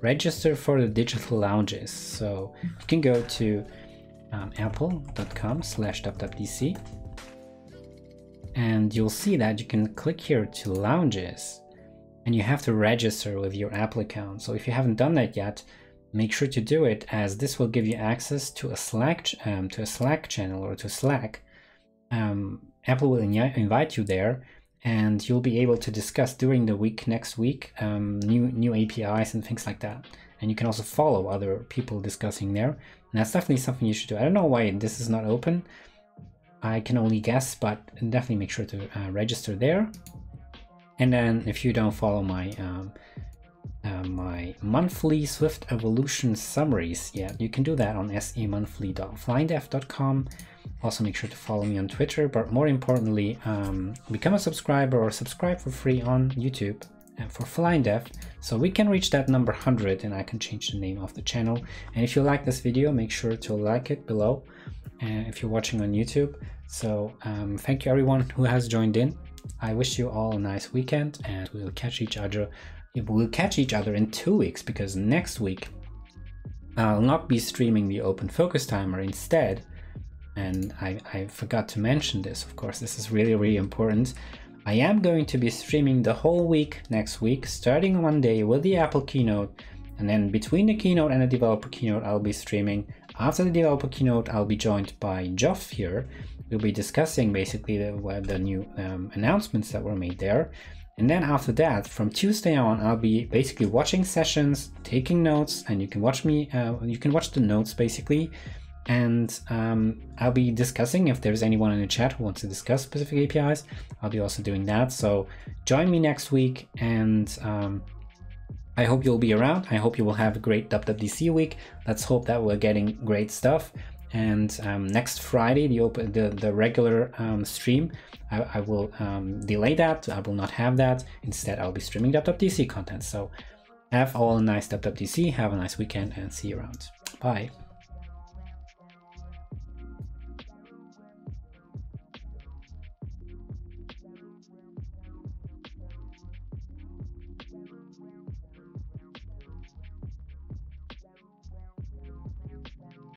register for the digital lounges. So you can go to apple.com/WWDC, and you'll see that you can click here to lounges, and you have to register with your Apple account. So if you haven't done that yet, make sure to do it, as this will give you access to a Slack channel or to Slack. Apple will invite you there, and you'll be able to discuss during the week, next week, new APIs and things like that. And you can also follow other people discussing there. And that's definitely something you should do. I don't know why this is not open. I can only guess, but definitely make sure to register there. And then if you don't follow my my monthly Swift Evolution summaries yet, you can do that on semonthly.flyingdev.com. Also make sure to follow me on Twitter, but more importantly, become a subscriber or subscribe for free on YouTube for Flying Dev, so we can reach that number 100 and I can change the name of the channel. And if you like this video, make sure to like it below, and if you're watching on YouTube. So thank you everyone who has joined in. I wish you all a nice weekend, and we'll catch each other in 2 weeks, because next week I'll not be streaming the Open Focus Timer instead. And I forgot to mention this, of course, this is really, really important. I am going to be streaming the whole week next week, starting on Monday with the Apple keynote, and then between the keynote and the developer keynote I'll be streaming. After the developer keynote I'll be joined by Geoff here. We'll be discussing basically the new announcements that were made there. And then after that, from Tuesday on, I'll be basically watching sessions, taking notes, and you can watch me, you can watch the notes basically. And I'll be discussing if there's anyone in the chat who wants to discuss specific APIs. I'll be also doing that. So join me next week, and I hope you'll be around. I hope you will have a great WWDC week. Let's hope that we're getting great stuff. And next Friday, the regular stream, I will delay that. I will not have that. Instead, I'll be streaming WWDC content. So have all a nice WWDC. Have a nice weekend, and see you around. Bye.